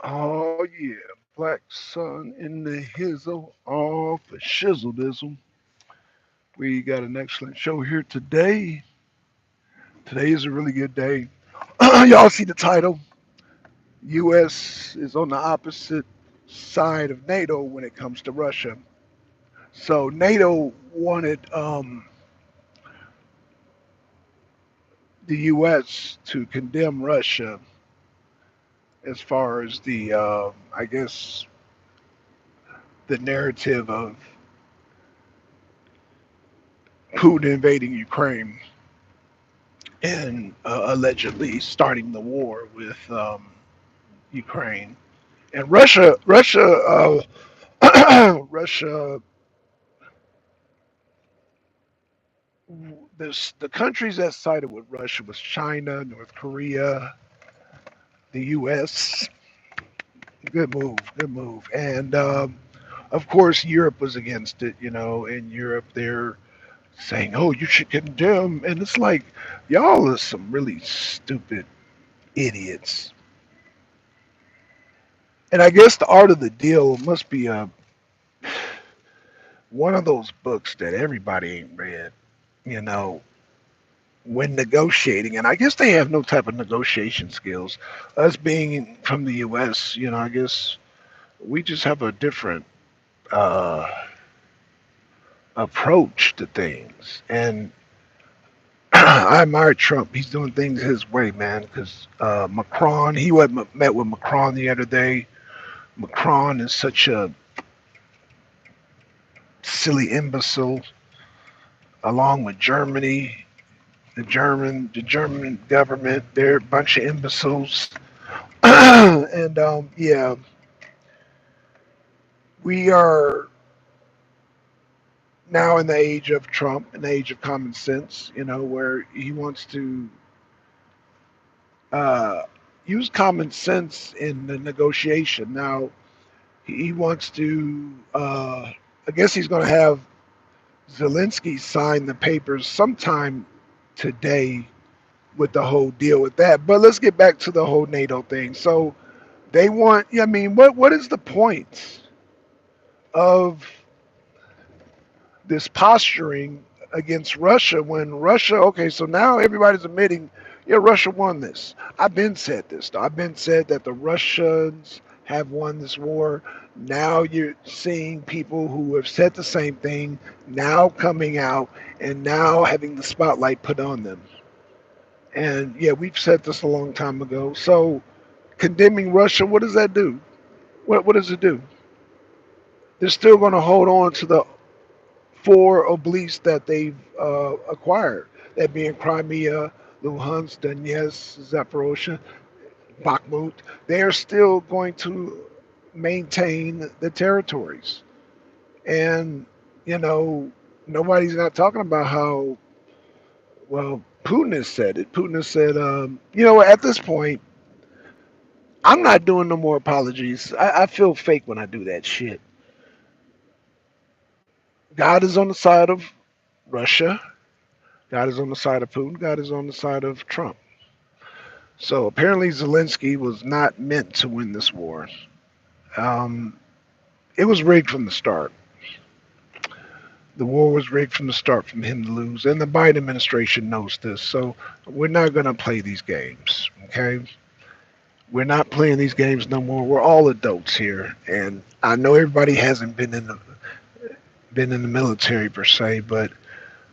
Oh yeah, black sun in the hizzle, all for shizzle dizzle. We got an excellent show here today. Today is a really good day. Y'all see the title? U.S. is on the opposite side of NATO when it comes to Russia. So NATO wanted the U.S. to condemn Russia as far as I guess, the narrative of Putin invading Ukraine and allegedly starting the war with Ukraine and Russia. Russia. The countries that sided with Russia was China, North Korea, the U.S. Good move, good move, and of course Europe was against it. In Europe they're saying, "Oh, you should condemn," and it's like y'all are some really stupid idiots. And I guess the art of the deal must be one of those books that everybody ain't read, you know, when negotiating. And I guess they have no type of negotiation skills. Us being from the U.S., I guess we just have a different uh, approach to things. And I admire Trump. He's doing things his way, man. Because Macron, met with Macron the other day. Macron is such a silly imbecile, along with Germany. The German government, they're a bunch of imbeciles. And yeah, we are now in the age of Trump, in the age of common sense, where he wants to uh, use common sense in the negotiation. Now, he wants to, I guess he's going to have Zelensky sign the papers sometime today with the whole deal with that. But let's get back to the whole NATO thing. So they want, I mean, what is the point of this posturing against Russia when Russia, okay, so now everybody's admitting, yeah, Russia won this. I've been said this, though. I've been said that the Russians have won this war. Now you're seeing people who have said the same thing now coming out and now having the spotlight put on them. And yeah, we've said this a long time ago. So condemning Russia, what does that do? What does it do? They're still going to hold on to the four obliques that they've acquired, that being Crimea, Luhansk, Donetsk, Zaporozhye, Bakhmut. They are still going to maintain the territories. And, you know, nobody's not talking about how, well, Putin has said it. Putin has said, at this point, I'm not doing no more apologies. I feel fake when I do that shit. God is on the side of Russia. God is on the side of Putin. God is on the side of Trump. So apparently Zelensky was not meant to win this war. Um, it was rigged from the start. The war was rigged from the start from him to lose. And the Biden administration knows this. So we're not going to play these games. Okay? We're not playing these games no more. We're all adults here. And I know everybody hasn't been in the military per se, but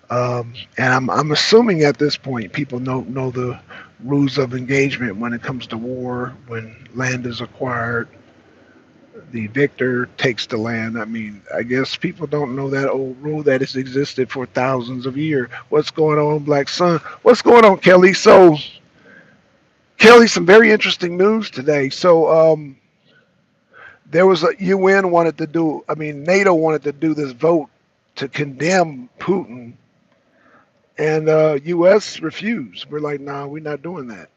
and I'm assuming at this point people know the rules of engagement when it comes to war. When land is acquired, the victor takes the land. I mean, I guess people don't know that old rule that has existed for thousands of years. What's going on, Black Sun? What's going on, Kelly? So, Kelly, some very interesting news today. So, there was a UN wanted to do. I mean, NATO wanted to do this vote to condemn Putin, and U.S. refused. We're like, nah, we're not doing that.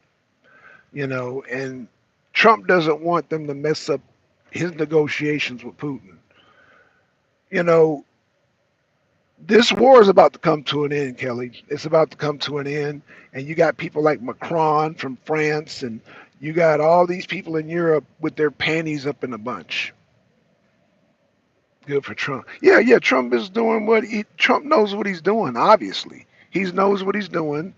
And Trump doesn't want them to mess up his negotiations with Putin. You know, this war is about to come to an end, Kelly. It's about to come to an end, and you got people like Macron from France, and You got all these people in Europe with their panties up in a bunch. Good for Trump. Yeah, yeah. Trump is doing Trump knows what he's doing. Obviously, he knows what he's doing.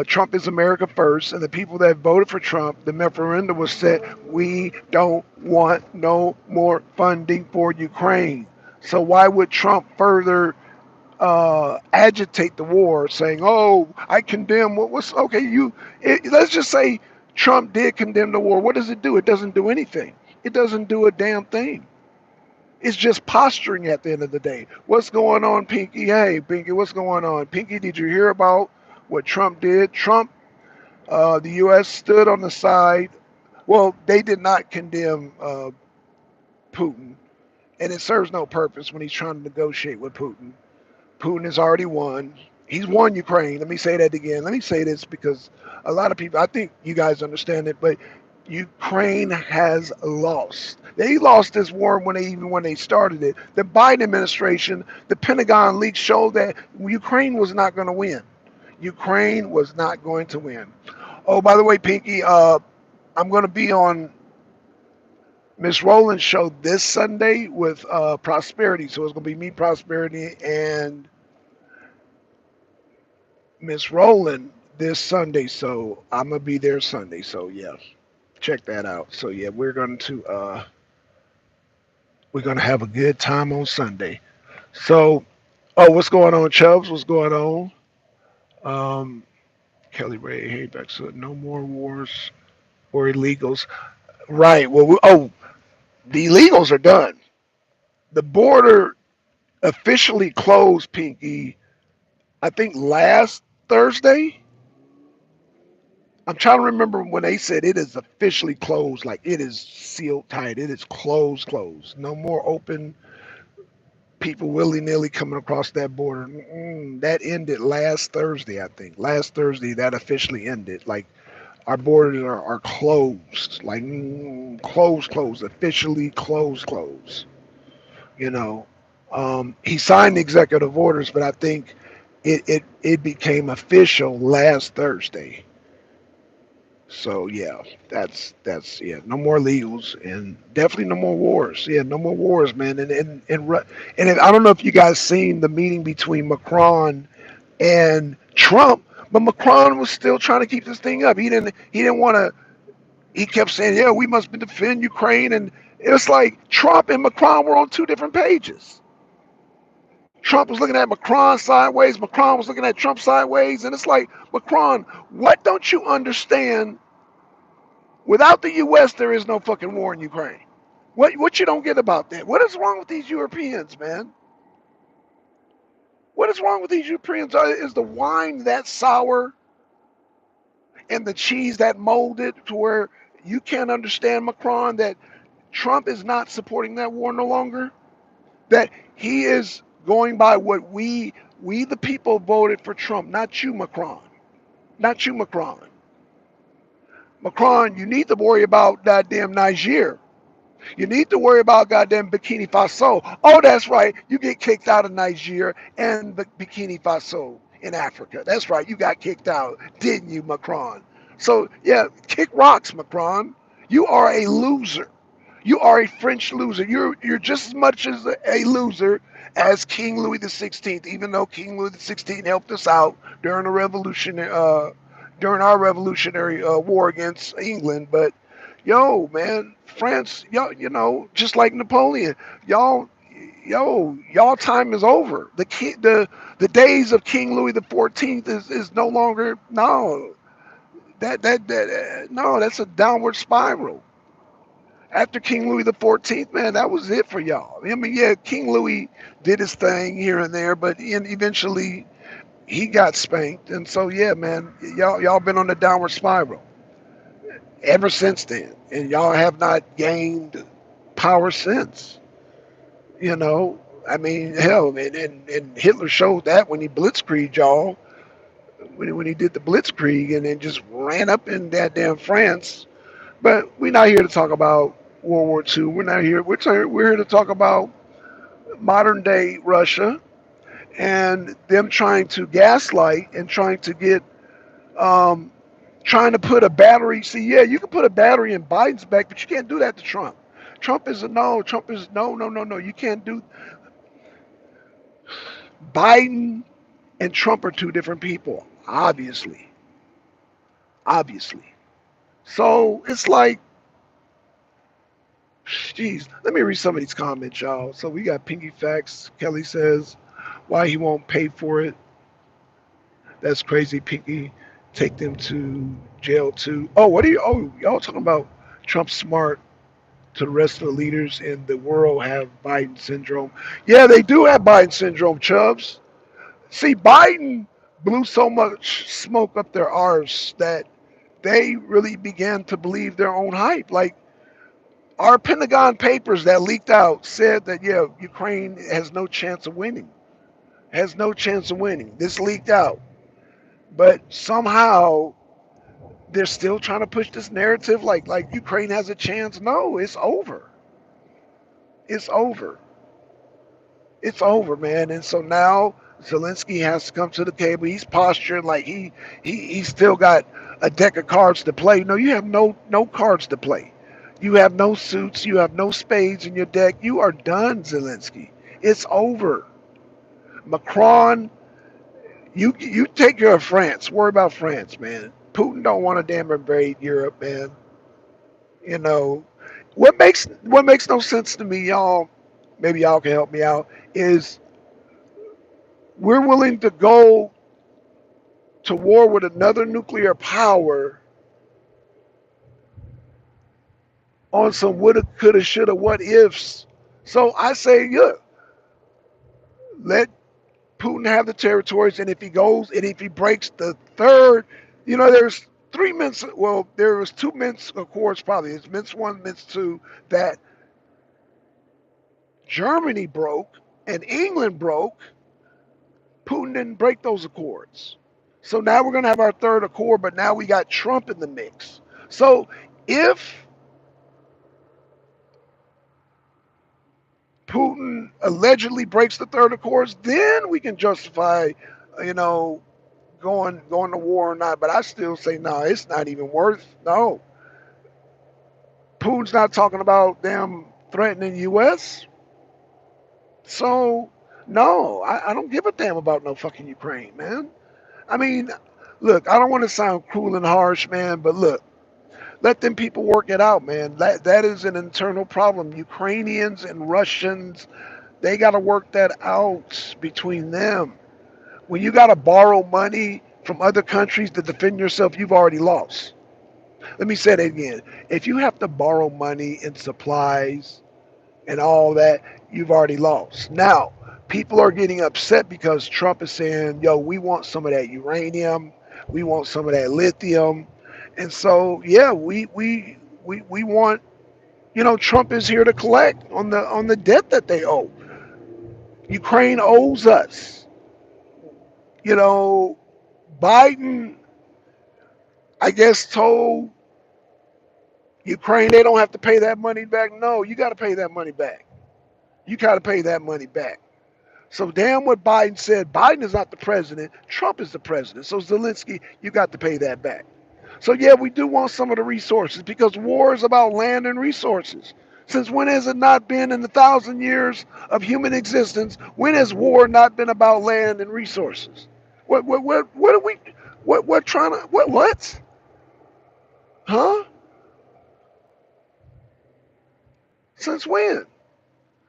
Trump is America first, and the people that voted for Trump, the referendum was said, we don't want no more funding for Ukraine. So why would Trump further agitate the war, saying, "Oh, I condemn what's okay." Let's just say Trump did condemn the war. What does it do? It doesn't do anything. It doesn't do a damn thing. It's just posturing at the end of the day. What's going on, Pinky? Hey, Pinky, what's going on? Pinky, did you hear about what Trump did? The U.S. stood on the side. Well, they did not condemn Putin, and it serves no purpose when he's trying to negotiate with Putin. Putin has already won. He's won Ukraine. Let me say that again. Let me say this because a lot of people, I think you guys understand it, but Ukraine has lost. They lost this war when they started it. The Biden administration, the Pentagon leaks showed that Ukraine was not going to win. Ukraine was not going to win. Oh, by the way, Pinky, I'm going to be on Miss Rowland's show this Sunday with Prosperity. So it's going to be me, Prosperity, and Miss Rowland this Sunday. So I'm going to be there Sunday. So yeah, check that out. So yeah, we're gonna have a good time on Sunday. So, oh, what's going on, Chubbs? What's going on? Um, Kelly Ray, hey, back so no more wars or illegals. Right. Well, the illegals are done. The border officially closed, Pinky. I think last Thursday. I'm trying to remember when they said it is officially closed, like it is sealed tight. It is closed, closed. No more open people willy nilly coming across that border. That ended last Thursday, I think. Last Thursday, that officially ended. Like our borders are closed, like closed, closed, officially closed, closed. You know, he signed the executive orders, but I think it became official last Thursday. So yeah, that's yeah. No more legals and definitely no more wars. Yeah, no more wars, man. I don't know if you guys seen the meeting between Macron and Trump, but Macron was still trying to keep this thing up. He didn't want to. He kept saying, "Yeah, we must defend Ukraine," and it's like Trump and Macron were on two different pages. Trump was looking at Macron sideways. Macron was looking at Trump sideways, and it's like Macron, what don't you understand? Without the U.S., there is no fucking war in Ukraine. What you don't get about that? What is wrong with these Europeans, man? What is wrong with these Europeans? Is the wine that sour and the cheese that molded to where you can't understand Macron that Trump is not supporting that war no longer? That he is going by what we the people voted for Trump, not you, Macron. Not you, Macron. Macron, you need to worry about that damn Niger. You need to worry about goddamn Bikini Faso. Oh, that's right. You get kicked out of Niger and Bikini Faso in Africa. That's right. You got kicked out, didn't you, Macron? So, yeah, kick rocks, Macron. You are a loser. You are a French loser. You're just as much as a loser as King Louis the 16th, even though King Louis the 16th helped us out during the during our revolutionary war against England. But man, France, just like Napoleon, y'all, y'all time is over. The days of King Louis the 14th is no longer. No, no, that's a downward spiral. After King Louis the 14th, man, that was it for y'all. I mean, yeah, King Louis did his thing here and there, but eventually he got spanked, and so yeah, man, y'all been on the downward spiral ever since then, and y'all have not gained power since. You know, I mean, hell, and Hitler showed that when he blitzkrieged y'all, when he did the blitzkrieg, and then just ran up in that damn France. But we're not here to talk about World War II. We're not here. We're here to talk about modern day Russia and them trying to gaslight and trying to get um, trying to put a battery. See, yeah, you can put a battery in Biden's back, but you can't do that to Trump. Trump is a no. Trump is no, no, no, no. You can't do. Biden and Trump are two different people, obviously, obviously. So it's like, jeez. Let me read some of these comments, y'all. So we got Pinky Facts. Kelly says, why he won't pay for it. That's crazy, Pinky. Take them to jail too. Oh, what are you? Oh, y'all talking about Trump smart to the rest of the leaders in the world have Biden syndrome. Yeah, they do have Biden syndrome, Chubbs. See, Biden blew so much smoke up their arse that they really began to believe their own hype. Like our Pentagon papers that leaked out said that, yeah, Ukraine has no chance of winning. Has no chance of winning. This leaked out. But somehow they're still trying to push this narrative like Ukraine has a chance. No, it's over. It's over. It's over, man. And so now Zelensky has to come to the table. He's posturing like he still got a deck of cards to play. No, you have no cards to play. You have no suits. You have no spades in your deck. You are done, Zelensky. It's over. Macron, you take care of France. Worry about France, man. Putin don't want to damn invade Europe, man. You know what makes no sense to me, y'all. Maybe y'all can help me out. Is we're willing to go to war with another nuclear power on some woulda, coulda, shoulda, what ifs. So I say, yeah, let Putin have the territories, and if he goes and if he breaks the third, there's three Minsk. Well, there was two Minsk Accords, probably. It's Minsk one, Minsk two that Germany broke and England broke. Putin didn't break those accords. So now we're going to have our third accord, but now we got Trump in the mix. So if Putin allegedly breaks the third accord, then we can justify, you know, going to war or not. But I still say no, it's not even worth. No, Putin's not talking about them threatening U.S. So no, I don't give a damn about no fucking Ukraine, man. I mean, look, I don't want to sound cruel and harsh, man, but look, let them people work it out, man. That is an internal problem. Ukrainians and Russians, they got to work that out between them. When you got to borrow money from other countries to defend yourself, you've already lost. Let me say that again. If you have to borrow money and supplies and all that, you've already lost. Now, people are getting upset because Trump is saying, yo, we want some of that uranium, we want some of that lithium. And so, yeah, we want, Trump is here to collect on the debt that they owe. Ukraine owes us. You know, Biden, I guess, told Ukraine they don't have to pay that money back. No, you got to pay that money back. You got to pay that money back. So damn what Biden said. Biden is not the president. Trump is the president. So Zelensky, you got to pay that back. So yeah, we do want some of the resources because war is about land and resources. Since when has it not been in the 1,000 years of human existence? When has war not been about land and resources? What are we what trying to what? Huh? Since when?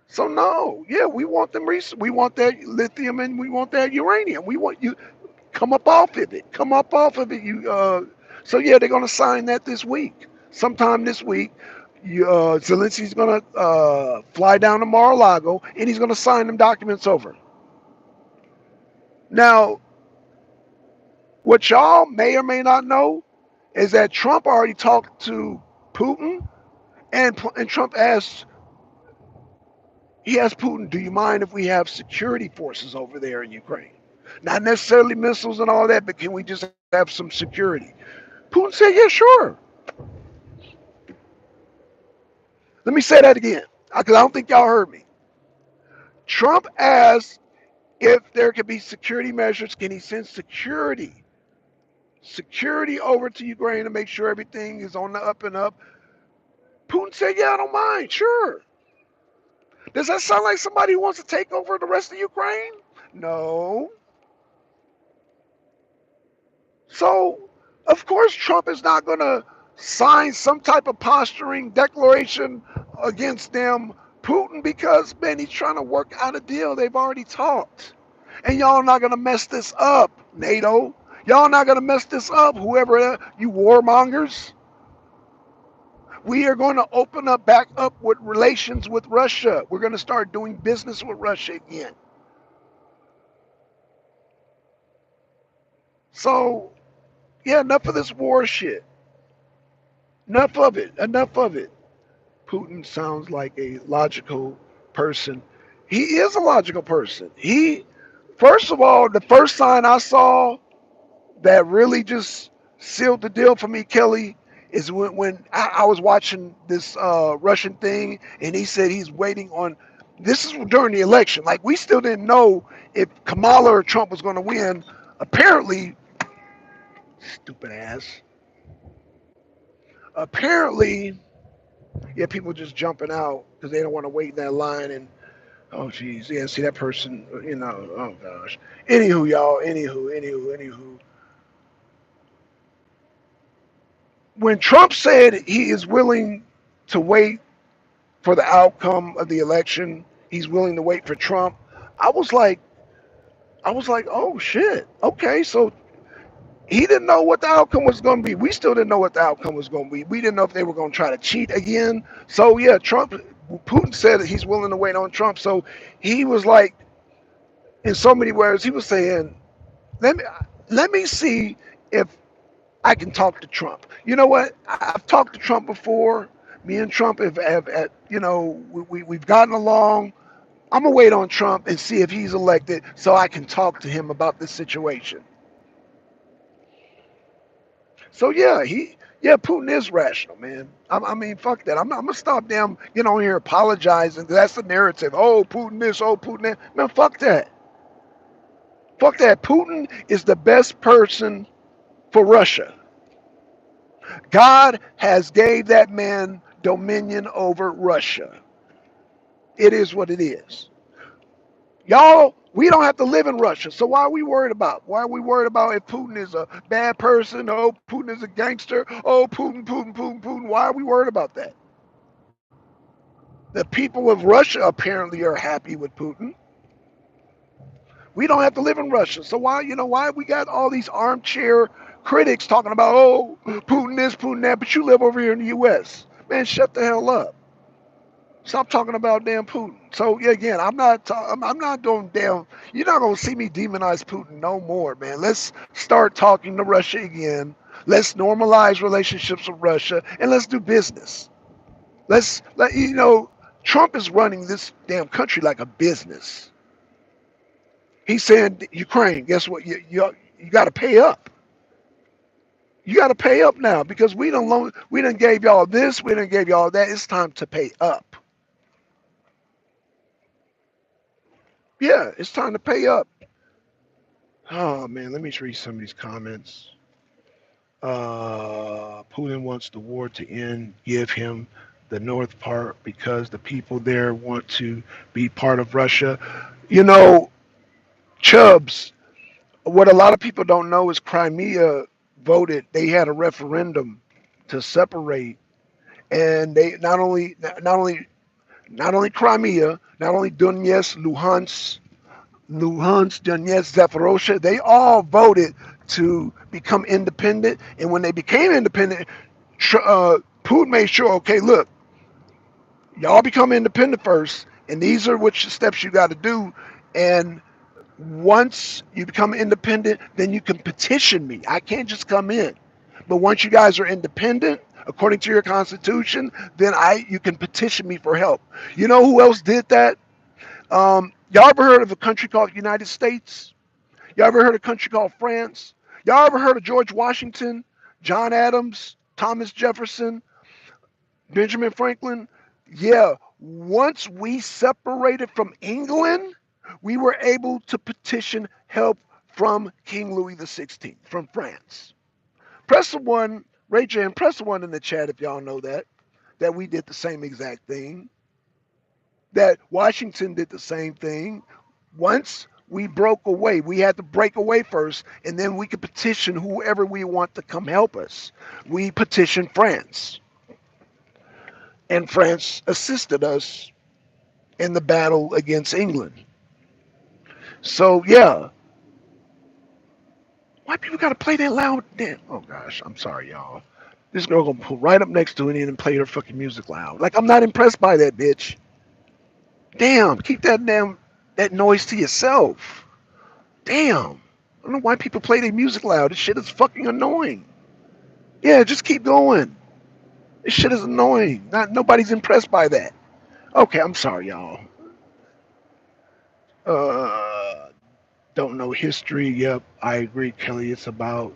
So no, yeah, we want them. We want that lithium and we want that uranium. We want you come up off of it. Come up off of it. So yeah, they're gonna sign that this week. Sometime this week, Zelensky's gonna fly down to Mar-a-Lago and he's gonna sign them documents over. Now, what y'all may or may not know is that Trump already talked to Putin, and Trump asked he asked Putin, "Do you mind if we have security forces over there in Ukraine? Not necessarily missiles and all that, but can we just have some security?" Putin said, "Yeah, sure." Let me say that again, because I don't think y'all heard me. Trump asked if there could be security measures. Can he send security security over to Ukraine to make sure everything is on the up and up. Putin said, yeah, I don't mind, sure. Does that sound like somebody who wants to take over the rest of Ukraine? No. So, of course, Trump is not going to sign some type of posturing declaration against them, Putin, because, man, he's trying to work out a deal. They've already talked. And y'all not going to mess this up, NATO. Y'all not going to mess this up, whoever you warmongers. We are going to open up back up with relations with Russia. We're going to start doing business with Russia again. So, yeah, enough of this war shit. Enough of it. Enough of it. Putin sounds like a logical person. He is a logical person. First of all, the first sign I saw that really just sealed the deal for me, Kelly, is when I was watching this Russian thing, and he said he's waiting on. This is during the election. Like, we still didn't know if Kamala or Trump was going to win. Apparently, stupid ass. Apparently, yeah, people just jumping out because they don't want to wait in that line. And oh, geez, yeah, see that person, oh gosh. Anywho, y'all, anywho. When Trump said he is willing to wait for the outcome of the election, he's willing to wait for Trump. I was like, oh shit. Okay, so he didn't know what the outcome was going to be. We still didn't know what the outcome was going to be. We didn't know if they were going to try to cheat again. So yeah, Putin said that he's willing to wait on Trump. So he was like, in so many words, he was saying, let me let me see if I can talk to Trump. You know what? I've talked to Trump before. Me and Trump have we've gotten along. I'm gonna wait on Trump and see if he's elected so I can talk to him about this situation. So yeah, Putin is rational, man. I mean, fuck that. I'm gonna stop them, here apologizing. That's the narrative. Oh, Putin this. Oh, Putin that. Man, fuck that. Fuck that. Putin is the best person for Russia. God has gave that man dominion over Russia. It is what it is. Y'all, we don't have to live in Russia. So why are we worried about? Why are we worried about if Putin is a bad person? Oh, Putin is a gangster. Oh, Putin. Why are we worried about that? The people of Russia apparently are happy with Putin. We don't have to live in Russia. So why we got all these armchair critics talking about, oh, Putin this, Putin that, but you live over here in the US. Man, shut the hell up. Stop talking about damn Putin. So yeah, again, I'm not doing damn. You're not gonna see me demonize Putin no more, man. Let's start talking to Russia again. Let's normalize relationships with Russia, and let's do business. Let's let Trump is running this damn country like a business. He's saying, Ukraine, guess what? You got to pay up. You got to pay up now because we done gave y'all this, we done gave y'all that. It's time to pay up. Yeah, it's time to pay up. Oh man, let me read some of these comments. Putin wants the war to end. Give him the north part because the people there want to be part of Russia. You know, Chubbs. What a lot of people don't know is Crimea voted. They had a referendum to separate, and they not only Crimea, not only Donetsk, Donetsk, Zaporozhye, they all voted to become independent. And when they became independent, Putin made sure, okay, look, y'all become independent first, and these are which steps you got to do. And once you become independent, then you can petition me. I can't just come in. But once you guys are independent, according to your constitution, then you can petition me for help. You know who else did that? Y'all ever heard of a country called United States? Y'all ever heard of a country called France? Y'all ever heard of George Washington, John Adams, Thomas Jefferson, Benjamin Franklin? Yeah, once we separated from England, we were able to petition help from King Louis XVI from France. Press the one, Ray J, and press the one in the chat if y'all know that we did the same exact thing. That Washington did the same thing. Once we broke away, we had to break away first, and then we could petition whoever we want to come help us. We petitioned France, and France assisted us in the battle against England. So yeah, why people gotta play that loud? Damn. Oh gosh, I'm sorry, y'all. This girl gonna pull right up next to it and play her fucking music loud. Like I'm not impressed by that bitch. Damn, keep that noise to yourself. Damn. I don't know why people play their music loud. This shit is fucking annoying. Yeah, just keep going. This shit is annoying. Nobody's impressed by that. Okay, I'm sorry, y'all. Uh, don't know history. Yep, I agree, Kelly. It's about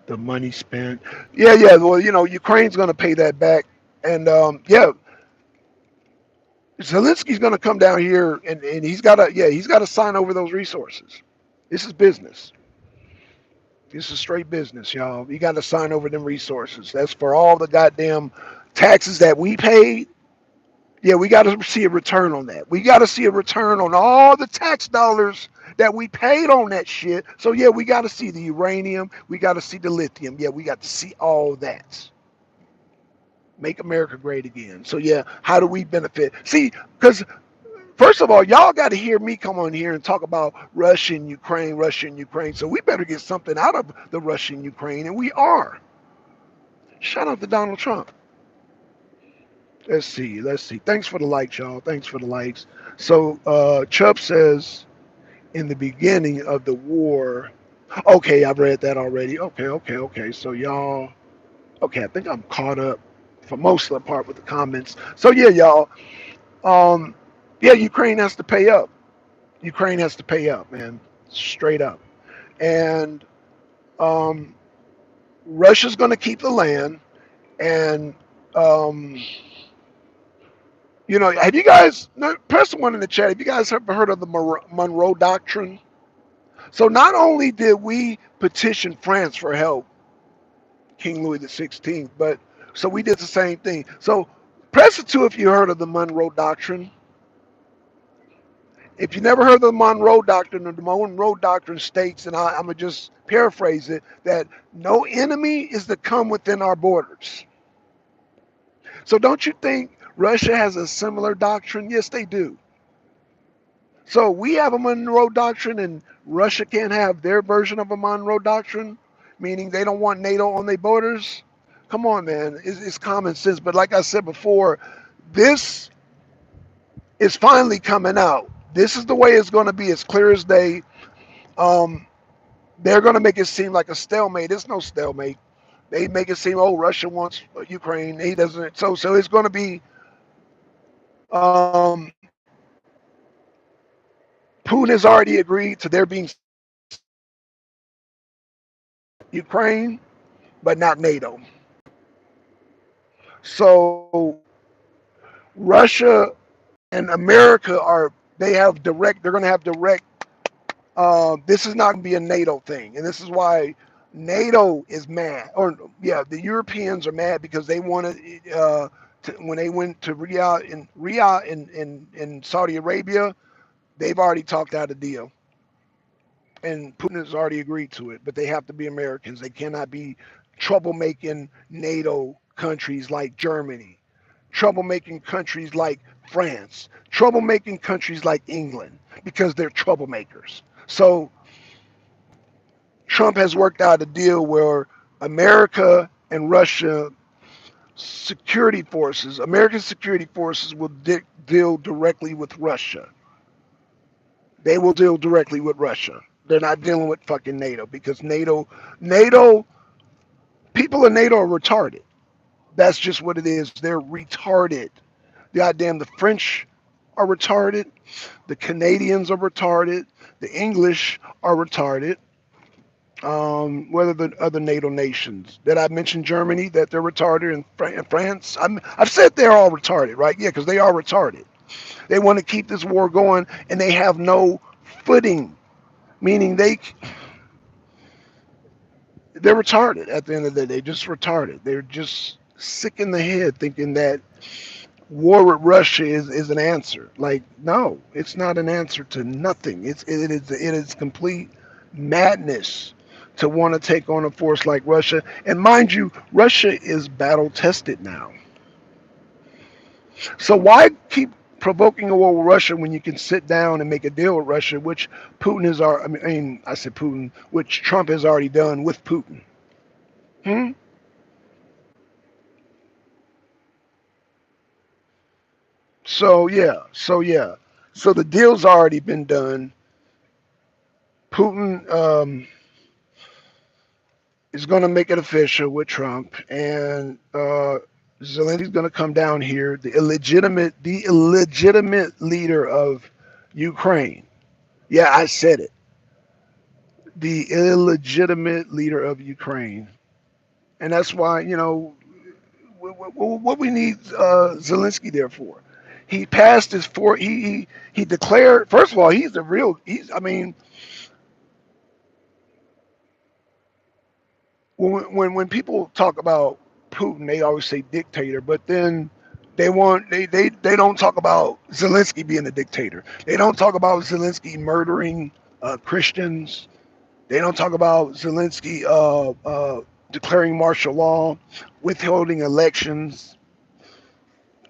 the money spent. Yeah, yeah. Well, Ukraine's gonna pay that back, and yeah, Zelensky's gonna come down here, and he's gotta sign over those resources. This is business. This is straight business, y'all. You got to sign over them resources. That's for all the goddamn taxes that we paid. Yeah, we got to see a return on that. We got to see a return on all the tax dollars that we paid on that shit. So yeah, we got to see the uranium. We got to see the lithium. Yeah, we got to see all that. Make America great again. So yeah, how do we benefit? See, because first of all, y'all got to hear me come on here and talk about Russia and Ukraine, Russia and Ukraine. So we better get something out of the Russia and Ukraine, and we are. Shout out to Donald Trump. Let's see. Let's see. Thanks for the likes, y'all. Thanks for the likes. So Chubb says in the beginning of the war. Okay, I've read that already. Okay, okay, okay. So y'all. Okay, I think I'm caught up for most of the part with the comments. So yeah, y'all. Um, yeah, Ukraine has to pay up. Ukraine has to pay up, man, straight up. And um, Russia's going to keep the land. And um, have you guys press the one in the chat? Have you guys ever heard of the Monroe Doctrine? So not only did we petition France for help, King Louis XVI, but so we did the same thing. So press the two if you heard of the Monroe Doctrine. If you never heard of the Monroe Doctrine, the Monroe Doctrine states, and I'm going to just paraphrase it, that no enemy is to come within our borders. So don't you think Russia has a similar doctrine? Yes, they do. So we have a Monroe Doctrine, and Russia can't have their version of a Monroe Doctrine, meaning they don't want NATO on their borders. Come on, man. It's common sense. But like I said before, this is finally coming out. This is the way it's going to be, as clear as day. Um, they're going to make it seem like a stalemate. It's no stalemate. They make it seem, oh, Russia wants Ukraine. He doesn't. So it's going to be. Um, Putin has already agreed to there being Ukraine, but not NATO. So Russia and America they have direct. They're going to have direct. This is not going to be a NATO thing, and this is why NATO is mad. Or yeah, the Europeans are mad because they wanted when they went to Riyadh in Saudi Arabia, they've already talked out a deal, and Putin has already agreed to it. But they have to be Americans. They cannot be troublemaking NATO countries like Germany, troublemaking countries like France, troublemaking countries like England, because they're troublemakers. So Trump has worked out a deal where America and Russia American security forces will deal directly with Russia. They will deal directly with Russia. They're not dealing with fucking NATO, because NATO, people in NATO are retarded. That's just what it is. They're retarded. Goddamn, the French are retarded. The Canadians are retarded. The English are retarded. Whether the other NATO nations that I mentioned, Germany, that they're retarded, and France. I've said they're all retarded, right? Yeah, because they are retarded. They want to keep this war going, and they have no footing, meaning They're retarded at the end of the day. They're just retarded. They're just sick in the head thinking that war with Russia is an answer. Like, no, it's not an answer to nothing. It is complete madness to want to take on a force like Russia. And mind you, Russia is battle tested now. So why keep provoking a war with Russia when you can sit down and make a deal with Russia, which Putin has already, I said Putin, which Trump has already done with Putin. Hmm? So yeah. So the deal's already been done. Putin is going to make it official with Trump, and Zelensky's going to come down here, the illegitimate leader of Ukraine. Yeah, I said it. The illegitimate leader of Ukraine, and that's why what we need Zelensky there for. He passed his four. He declared. First of all, he's the real. He's. I mean, when people talk about Putin, they always say dictator, but then they don't talk about Zelensky being a dictator. They don't talk about Zelensky murdering Christians. They don't talk about Zelensky declaring martial law, withholding elections,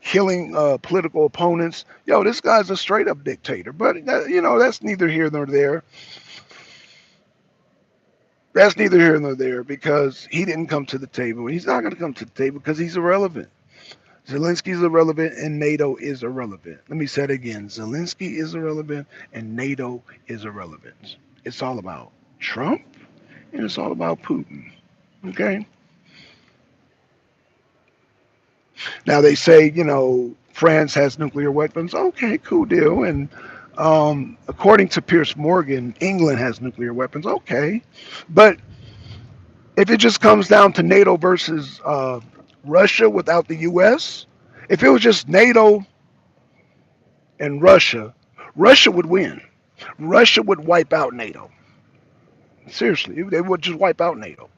killing political opponents. Yo, this guy's a straight up dictator. But that's neither here nor there. That's neither here nor there because he didn't come to the table. He's not going to come to the table because he's irrelevant. Zelensky's irrelevant and NATO is irrelevant. Let me say it again. Zelensky is irrelevant and NATO is irrelevant. It's all about Trump and it's all about Putin. Okay? Now they say, France has nuclear weapons. Okay, cool deal. And according to Pierce Morgan, England has nuclear weapons. Okay. But if it just comes down to NATO versus Russia without the U.S., if it was just NATO and Russia, Russia would win. Russia would wipe out NATO. Seriously, they would just wipe out NATO.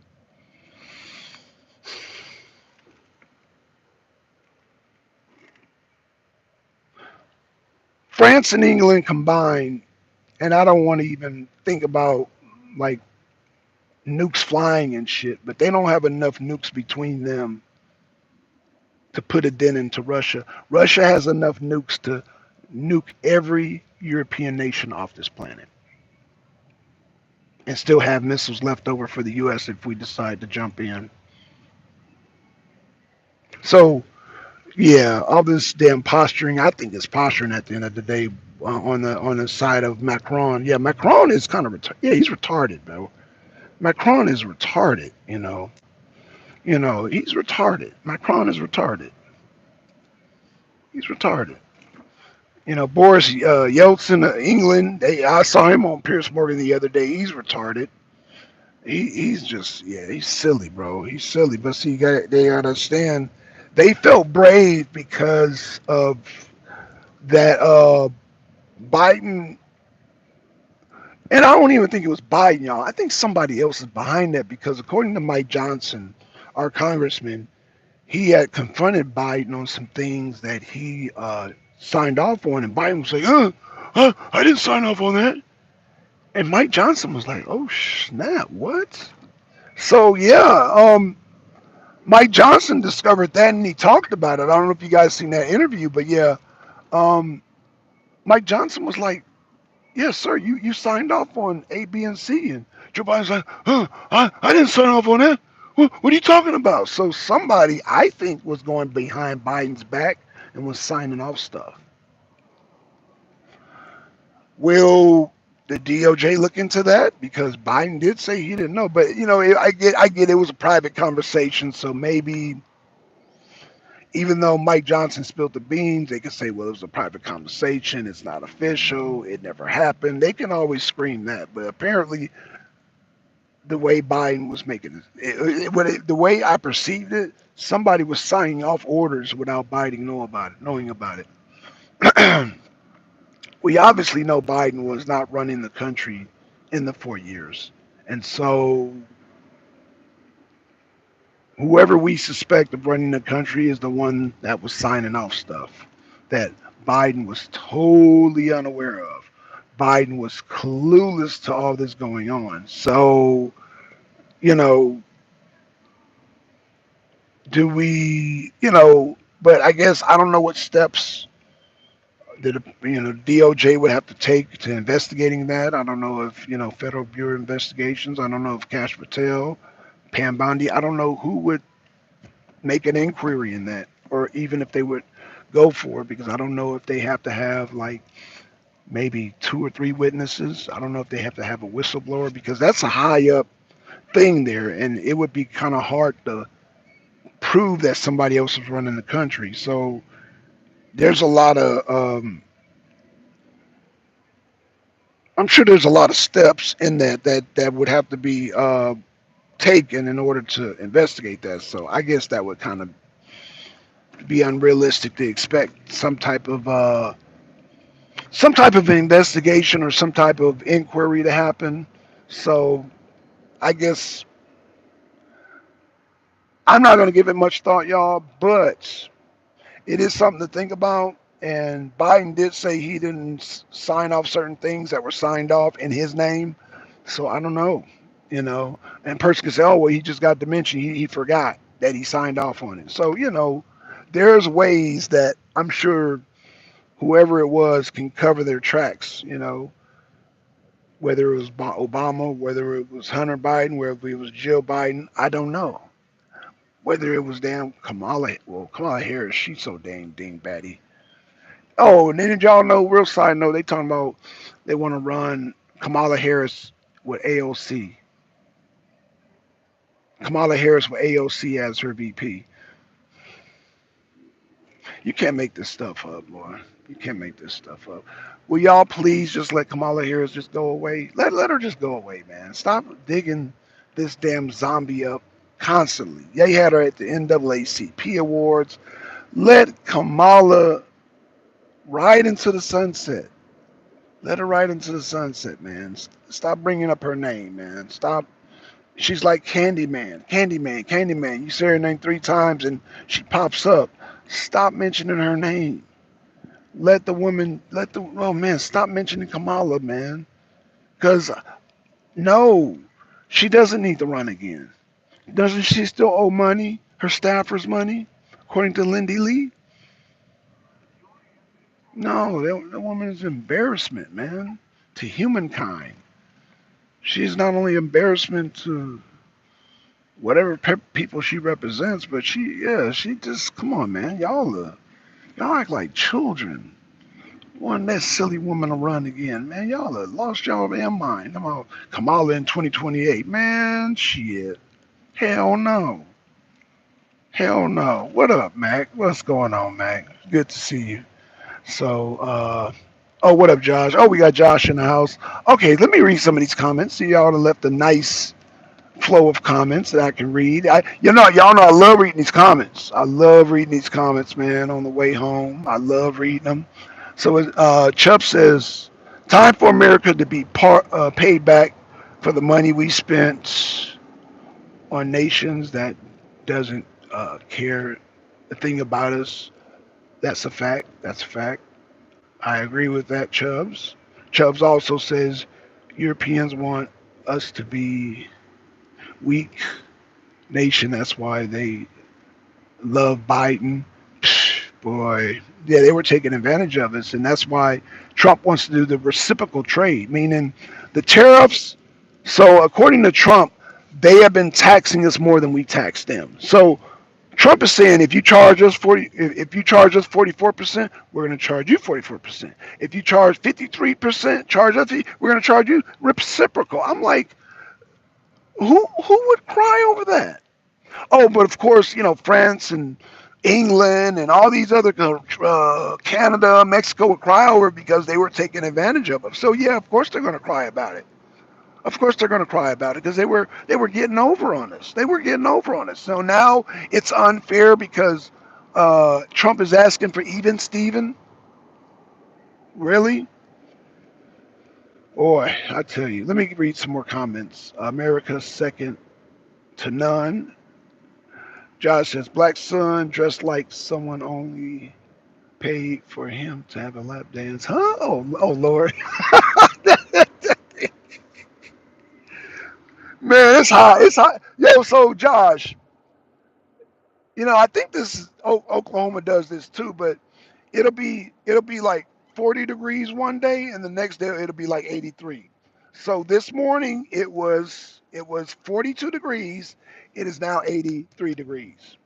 France and England combined, and I don't want to even think about like nukes flying and shit, but they don't have enough nukes between them to put a dent into Russia. Russia has enough nukes to nuke every European nation off this planet and still have missiles left over for the U.S. if we decide to jump in. So, yeah, all this damn posturing, I think it's posturing at the end of the day on the side of Macron. Yeah, Macron is kind of yeah, he's retarded, bro. Macron is retarded. He's retarded. Macron is retarded. He's retarded. Boris Yeltsin of England. I saw him on Pierce Morgan the other day. He's retarded. He's just yeah. He's silly, bro. He's silly. But see, they understand. They felt brave because of that Biden. And I don't even think it was Biden, y'all. I think somebody else is behind that because according to Mike Johnson, our congressman, he had confronted Biden on some things that he signed off on, and Biden was like, I didn't sign off on that. And Mike Johnson was like, oh snap, what? So yeah, Mike Johnson discovered that and he talked about it. I don't know if you guys seen that interview, but yeah, um, Mike Johnson was like, yes, sir, you signed off on A, B, and C. And Joe Biden's like, I didn't sign off on that. What are you talking about? So somebody, I think, was going behind Biden's back and was signing off stuff. Will the DOJ look into that? Because Biden did say he didn't know. But I get it was a private conversation, so maybe even though Mike Johnson spilled the beans, they could say, well, it was a private conversation. It's not official. It never happened. They can always scream that. But apparently, the way Biden was making the way I perceived it, somebody was signing off orders without Biden knowing about it. We obviously know Biden was not running the country in the 4 years. And so whoever we suspect of running the country is the one that was signing off stuff that Biden was totally unaware of. Biden was clueless to all this going on. So, you know, do we, but I guess I don't know what steps that DOJ would have to take to investigating that. I don't know if Federal Bureau of Investigations. I don't know if Cash Patel, Pam Bondi. I don't know who would make an inquiry in that, or even if they would go for it, because I don't know if they have to have like maybe two or three witnesses. I don't know if they have to have a whistleblower because that's a high up thing there, and it would be kind of hard to prove that somebody else is running the country. So there's a lot of I'm sure there's a lot of steps in that would have to be taken in order to investigate that. So I guess that would kind of be unrealistic to expect some type of investigation or some type of inquiry to happen. So I guess I'm not going to give it much thought, y'all, but it is something to think about. And Biden did say he didn't sign off certain things that were signed off in his name. So I don't know, And person can say, oh, well, he just got dementia. He forgot that he signed off on it. So, there's ways that I'm sure whoever it was can cover their tracks, whether it was Obama, whether it was Hunter Biden, whether it was Jill Biden. I don't know. Whether it was damn Kamala, well, Kamala Harris, she's so dang batty. Oh, and then did y'all know, real side note, they talking about they want to run Kamala Harris with AOC. Kamala Harris with AOC as her VP. You can't make this stuff up, boy. You can't make this stuff up. Will y'all please just let Kamala Harris just go away? Let her just go away, man. Stop digging this damn zombie up constantly. They had her at the NAACP awards. Let Kamala ride into the sunset. Let her ride into the sunset, man. Stop bringing up her name, man. Stop. She's like Candyman, Candyman, Candyman. You say her name 3 times and she pops up. Stop mentioning her name. Oh man, stop mentioning Kamala, man. Because, no, she doesn't need to run again. Doesn't she still owe money? Her staffers money? According to Lindy Lee? No, that woman is an embarrassment, man, to humankind. She's not only embarrassment to whatever people she represents, but she just, come on, man. Y'all act like children. Want that silly woman to run again, man. Y'all have lost y'all damn mind. Come on, Kamala in 2028, man. Shit. Hell no. Hell no. What up, Mac? What's going on, Mac? Good to see you. So, oh, what up, Josh? Oh, we got Josh in the house. Okay, let me read some of these comments. See, y'all have left a nice flow of comments that I can read. Y'all know I love reading these comments. I love reading these comments, man. On the way home, I love reading them. So, Chubb says, "Time for America to be paid back for the money we spent on nations that doesn't care a thing about us." That's a fact. That's a fact. I agree with that, Chubbs. Chubbs also says Europeans want us to be weak nation. That's why they love Biden. Psh, boy, yeah, they were taking advantage of us, and that's why Trump wants to do the reciprocal trade, meaning the tariffs. So, according to Trump, they have been taxing us more than we tax them. So, Trump is saying if you charge us 44%, we're going to charge you 44%. If you charge 53%, charge us, we're going to charge you reciprocal. I'm like, who would cry over that? Oh, but of course, France and England and all these other Canada, Mexico would cry over it because they were taking advantage of us. So yeah, of course they're going to cry about it. Of course they're going to cry about it because they were getting over on us. They were getting over on us. So now it's unfair because Trump is asking for even Steven. Really? Boy, I tell you. Let me read some more comments. America's second to none. Josh says, Black Sun dressed like someone only paid for him to have a lap dance. Huh? Oh Lord. Man, it's hot. It's hot. Yo, so Josh, I think this is Oklahoma does this too, but it'll be like 40 degrees one day, and the next day it'll be like 83. So this morning it was 42 degrees. It is now 83 degrees.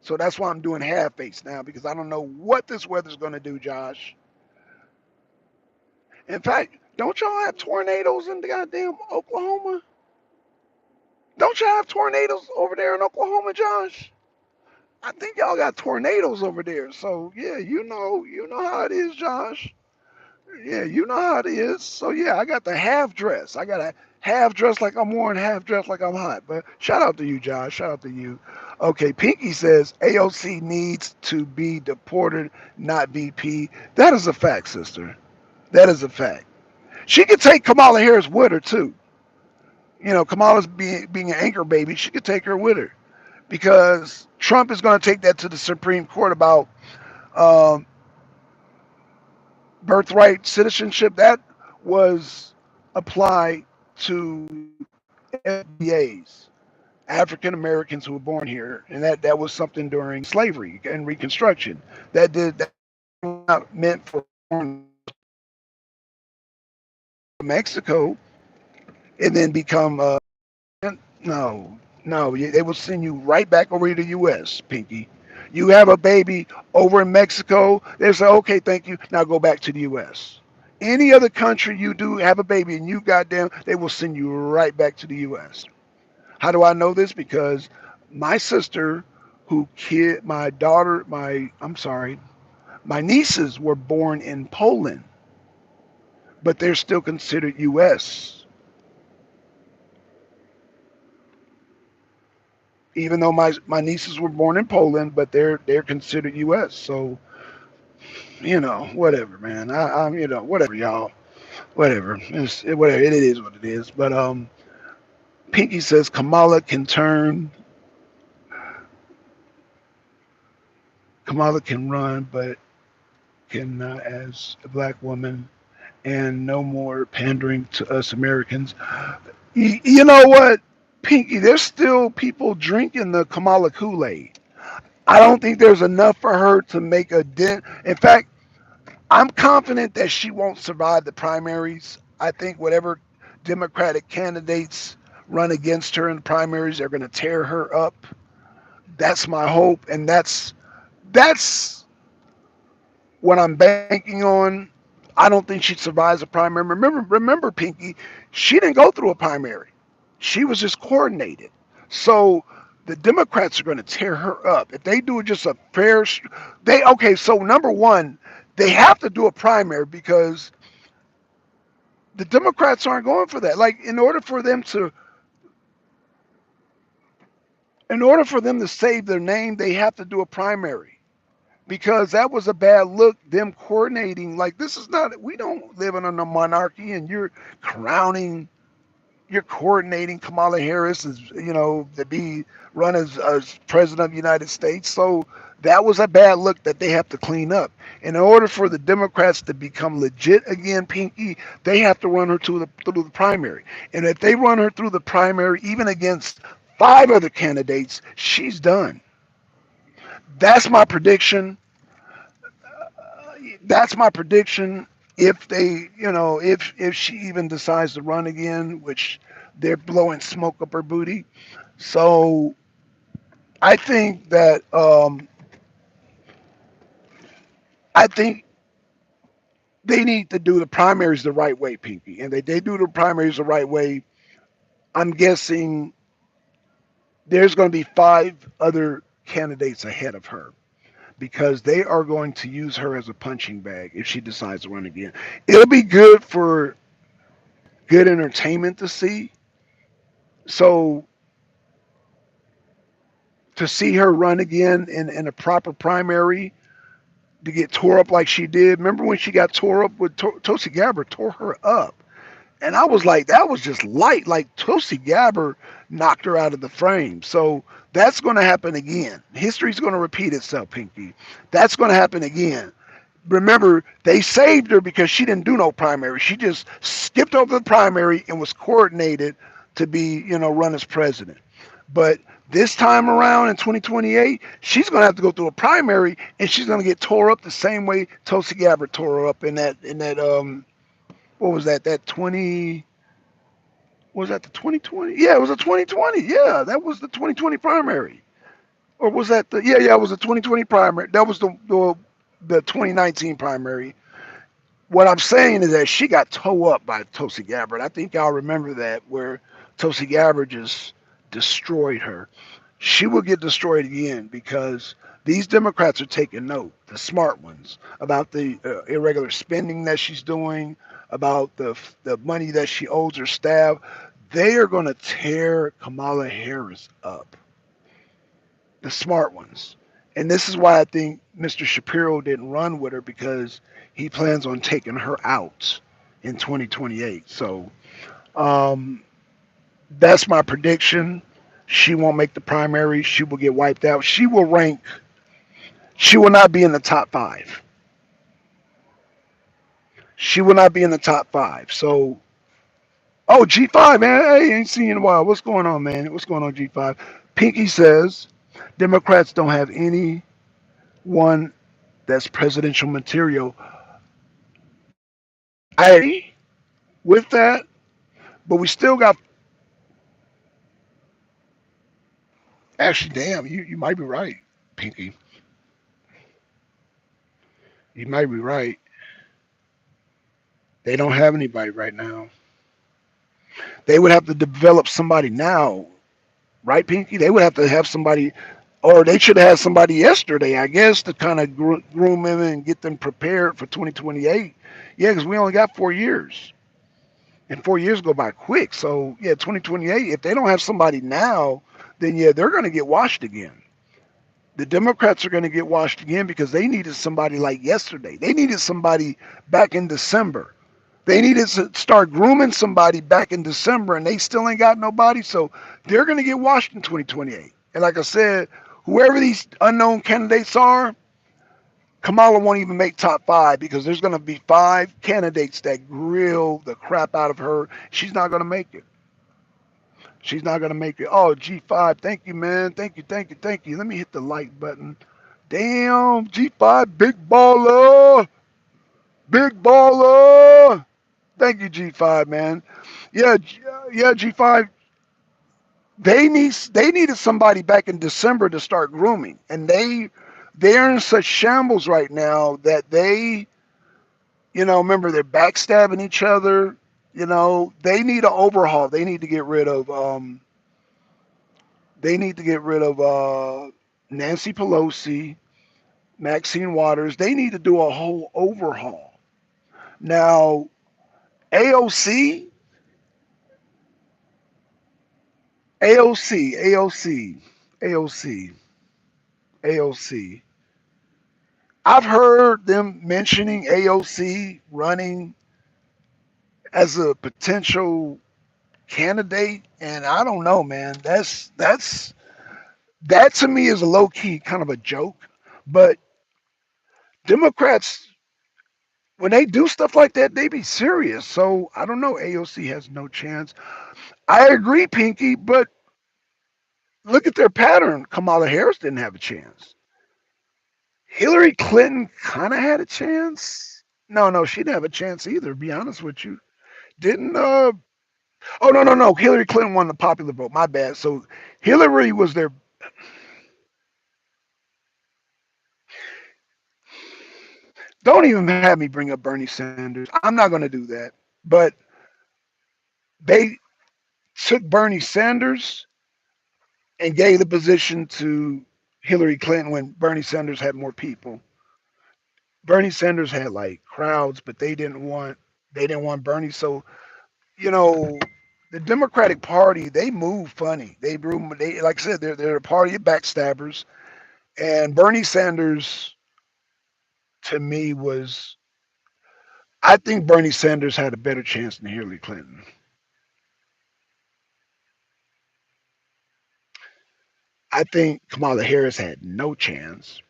So that's why I'm doing half face now because I don't know what this weather's going to do, Josh. In fact, don't y'all have tornadoes in the goddamn Oklahoma? Don't y'all have tornadoes over there in Oklahoma, Josh? I think y'all got tornadoes over there. So yeah, you know how it is, Josh. Yeah, you know how it is. So yeah, I got the half dress. I got a half dress like I'm warm, half dress like I'm hot. But shout out to you, Josh. Shout out to you. Okay, Pinky says AOC needs to be deported, not VP. That is a fact, sister. That is a fact. She could take Kamala Harris with her too. Kamala's being an anchor baby. She could take her with her because Trump is going to take that to the Supreme Court about um, birthright citizenship. That was applied to FBAs, African Americans who were born here, and that was something during slavery and Reconstruction. That was not meant for Mexico and then become no, no, they will send you right back over to the U.S. Pinky. You have a baby over in Mexico, they say, okay, thank you. Now go back to the U.S. Any other country you do have a baby and you goddamn, they will send you right back to the U.S. How do I know this? Because my sister, my daughter, I'm sorry, my nieces were born in Poland, but they're still considered U.S. Even though my nieces were born in Poland, but they're considered U.S. So whatever, man. I'm whatever, y'all. Whatever. Whatever. It is what it is. But Pinky says Kamala can run, but cannot as a black woman, and no more pandering to us Americans. You know what, Pinky? There's still people drinking the Kamala Kool-Aid. I don't think there's enough for her to make a dent. In fact, I'm confident that she won't survive the primaries. I think whatever Democratic candidates run against her in the primaries are going to tear her up. That's my hope, and that's what I'm banking on. I don't think she survives a primary. Remember, Pinky, she didn't go through a primary. She was just coordinated. So the Democrats are going to tear her up if they do just a fair. They okay. So number one, they have to do a primary because the Democrats aren't going for that. Like in order for them to save their name, they have to do a primary because that was a bad look. Them coordinating like this is not. We don't live in a monarchy, and you're coordinating Kamala Harris as to be run as president of the United States. So that was a bad look that they have to clean up. In order for the Democrats to become legit again, Pinky, they have to run her through the primary. And if they run her through the primary, even against five other candidates, she's done. That's my prediction. That's my prediction. If they, if she even decides to run again, which they're blowing smoke up her booty. So I think that I think they need to do the primaries the right way, Pinky. And they do the primaries the right way. I'm guessing there's going to be five other candidates ahead of her because they are going to use her as a punching bag if she decides to run again. It'll be good for good entertainment to see. So to see her run again in a proper primary to get tore up like she did. Remember when she got tore up with Tulsi Gabbard tore her up, And I was like, that was just light. Like Tulsi Gabbard knocked her out of the frame. So that's going to happen again. History's going to repeat itself, Pinky. That's going to happen again. Remember, they saved her because she didn't do no primary. She just skipped over the primary and was coordinated to be, run as president. But this time around in 2028, she's going to have to go through a primary, and she's going to get tore up the same way Tulsi Gabbard tore her up in that what was that? That 20 was that the 2020? Yeah, it was a 2020. Yeah, that was the 2020 primary. Or was that the yeah, it was the 2020 primary. That was the 2019 primary. What I'm saying is that she got towed up by Tulsi Gabbard. I think y'all remember that where Tulsi Gabbard just destroyed her. She will get destroyed again because these Democrats are taking note, the smart ones, about the irregular spending that she's doing, about the money that she owes her staff. They are going to tear Kamala Harris up, the smart ones. And this is why I think Mr. Shapiro didn't run with her because he plans on taking her out in 2028. So um, that's my prediction. She won't make the primary. She will get wiped out. She will rank. She will not be in the top five. She will not be in the top five. So, oh, G5, man. Hey, ain't seen you in a while. What's going on, man? What's going on, G5? Pinky says Democrats don't have anyone that's presidential material. I agree with that, but we still got. Actually, damn, you might be right, Pinky. You might be right. They don't have anybody right now. They would have to develop somebody now, right, Pinky? They would have to have somebody, or they should have had somebody yesterday, I guess, to kind of groom them and get them prepared for 2028. Yeah, because we only got 4 years, and 4 years go by quick. So yeah, 2028. If they don't have somebody now, then yeah, they're going to get washed again. The Democrats are going to get washed again because they needed somebody like yesterday. They needed somebody back in December. They needed to start grooming somebody back in December, and they still ain't got nobody. So they're going to get washed in 2028. And like I said, whoever these unknown candidates are, Kamala won't even make top five because there's going to be five candidates that grill the crap out of her. She's not going to make it. She's not going to make it. Oh, G5, thank you, man. Thank you, thank you, thank you. Let me hit the like button. Damn, G5, big baller. Big baller. Thank you, G5, man. Yeah, yeah, G5. They needed somebody back in December to start grooming, and they're in such shambles right now that remember they're backstabbing each other. They need an overhaul. They need to get rid of Nancy Pelosi, Maxine Waters. They need to do a whole overhaul. Now, AOC, AOC, AOC, AOC, AOC. I've heard them mentioning AOC running as a potential candidate, and I don't know, man. That to me is a low key kind of a joke. But Democrats, when they do stuff like that, they be serious. So I don't know. AOC has no chance. I agree, Pinky, but look at their pattern. Kamala Harris didn't have a chance. Hillary Clinton kind of had a chance. No, no, she didn't have a chance either. To be honest with you, didn't. Oh no, no, no. Hillary Clinton won the popular vote. My bad. So Hillary was their. Don't even have me bring up Bernie Sanders. I'm not going to do that. But they took Bernie Sanders and gave the position to Hillary Clinton when Bernie Sanders had more people. Bernie Sanders had like crowds, but they didn't want Bernie. So you know, the Democratic Party they move funny. They like I said they're a party of backstabbers. And Bernie Sanders to me was I think Bernie Sanders had a better chance than Hillary Clinton. I think Kamala Harris had no chance.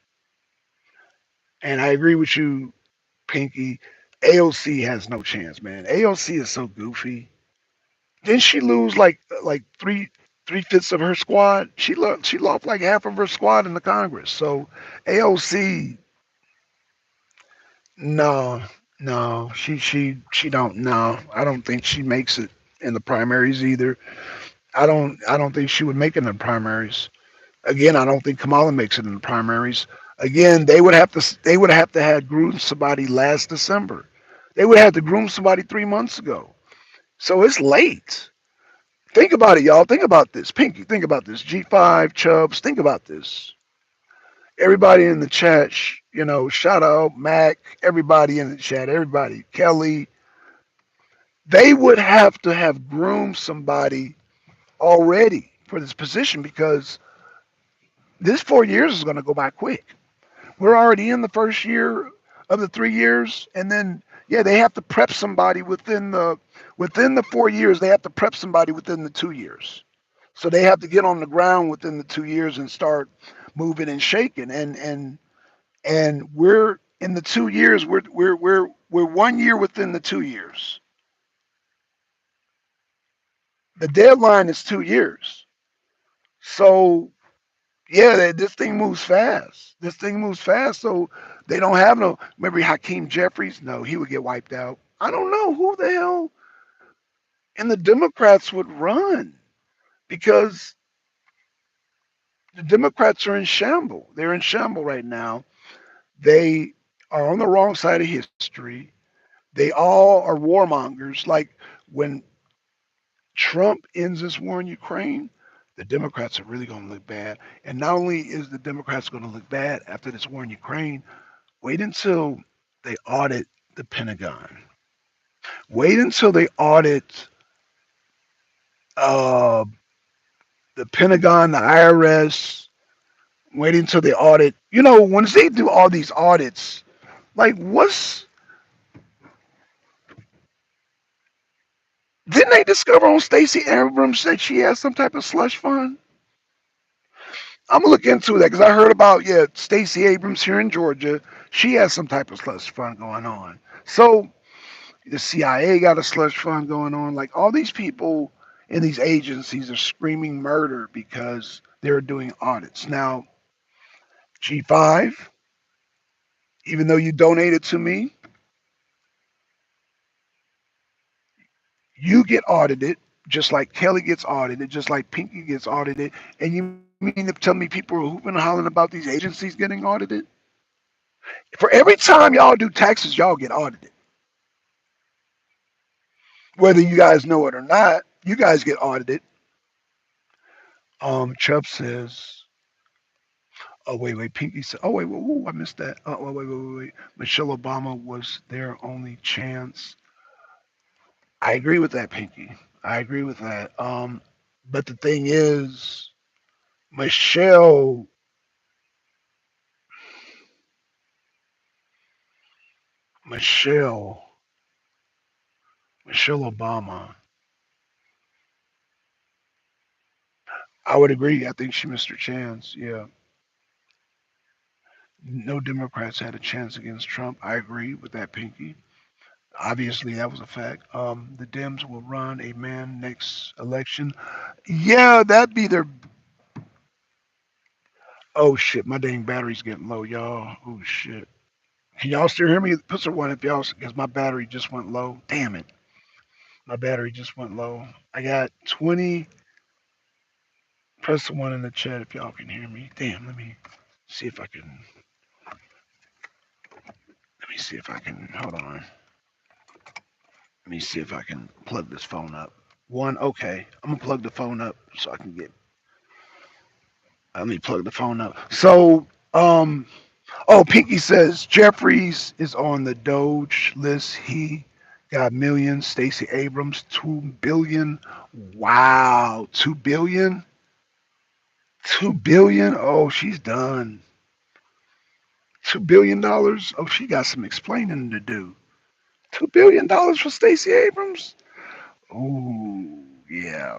And I agree with you, Pinky. AOC has no chance, man. AOC is so goofy. Didn't she lose like three fifths of her squad? She lost like half of her squad in the Congress. So AOC, no, no, she don't. No, I don't think she makes it in the primaries either. I don't think she would make it in the primaries. Again, I don't think Kamala makes it in the primaries. Again, they would have to have groomed somebody last December. They would have to groom somebody 3 months ago. So it's late. Think about it, y'all. Think about this. Pinky, think about this. G5, Chubbs, think about this. Everybody in the chat, shout out Mac, everybody in the chat, everybody, Kelly, they would have to have groomed somebody already for this position because this 4 years is going to go by quick. We're already in the first year of the 3 years, and then yeah, they have to prep somebody within the 4 years. They have to prep somebody within the 2 years. So they have to get on the ground within the 2 years and start moving and shaking. And we're in the 2 years. We're 1 year within the 2 years. The deadline is 2 years. So yeah, this thing moves fast. This thing moves fast. So they don't have no. Remember Hakeem Jeffries? No, he would get wiped out. I don't know who the hell and the Democrats would run because the Democrats are in shamble. They're in shamble right now. They are on the wrong side of history. They all are warmongers. Like when Trump ends this war in Ukraine, the Democrats are really going to look bad. And not only is the Democrats going to look bad after this war in Ukraine, wait until they audit the Pentagon. Wait until they audit uh, the Pentagon, the IRS. Wait until they audit. Once they do all these audits, like what's didn't they discover on Stacey Abrams that she has some type of slush fund? I'm gonna look into that because I heard about Stacey Abrams here in Georgia. She has some type of slush fund going on. So the CIA got a slush fund going on. Like all these people in these agencies are screaming murder because they're doing audits. Now, G5, even though you donated to me, you get audited, just like Kelly gets audited, just like Pinky gets audited. And you mean to tell me people are hooping and hollering about these agencies getting audited? For every time y'all do taxes, y'all get audited. Whether you guys know it or not, you guys get audited. Chubb says, oh wait, Pinky said, oh wait, I missed that. Wait. Michelle Obama was their only chance. I agree with that, Pinky. I agree with that. But the thing is, Michelle, Michelle, Michelle Obama. I would agree. I think she missed her chance. Yeah, no Democrats had a chance against Trump. I agree with that, Pinky. Obviously, that was a fact. The Dems will run a man next election. Yeah, that'd be their. Oh shit, my dang battery's getting low, y'all. Oh shit. Can y'all still hear me? Put some one if y'all, because my battery just went low. Damn it, my battery just went low. I got 20. Press the one in the chat if y'all can hear me. Damn, let me see if I can. Let me see if I can. Hold on. Let me see if I can plug this phone up. One, okay. I'm gonna plug the phone up so I can get. Let me plug the phone up. So, oh, Pinky says Jeffries is on the Doge list. He got millions. Stacey Abrams, 2 billion. Wow, 2 billion. 2 billion. Oh, she's done. $2 billion. Oh, she got some explaining to do. $2 billion for Stacey Abrams. Ooh, yeah.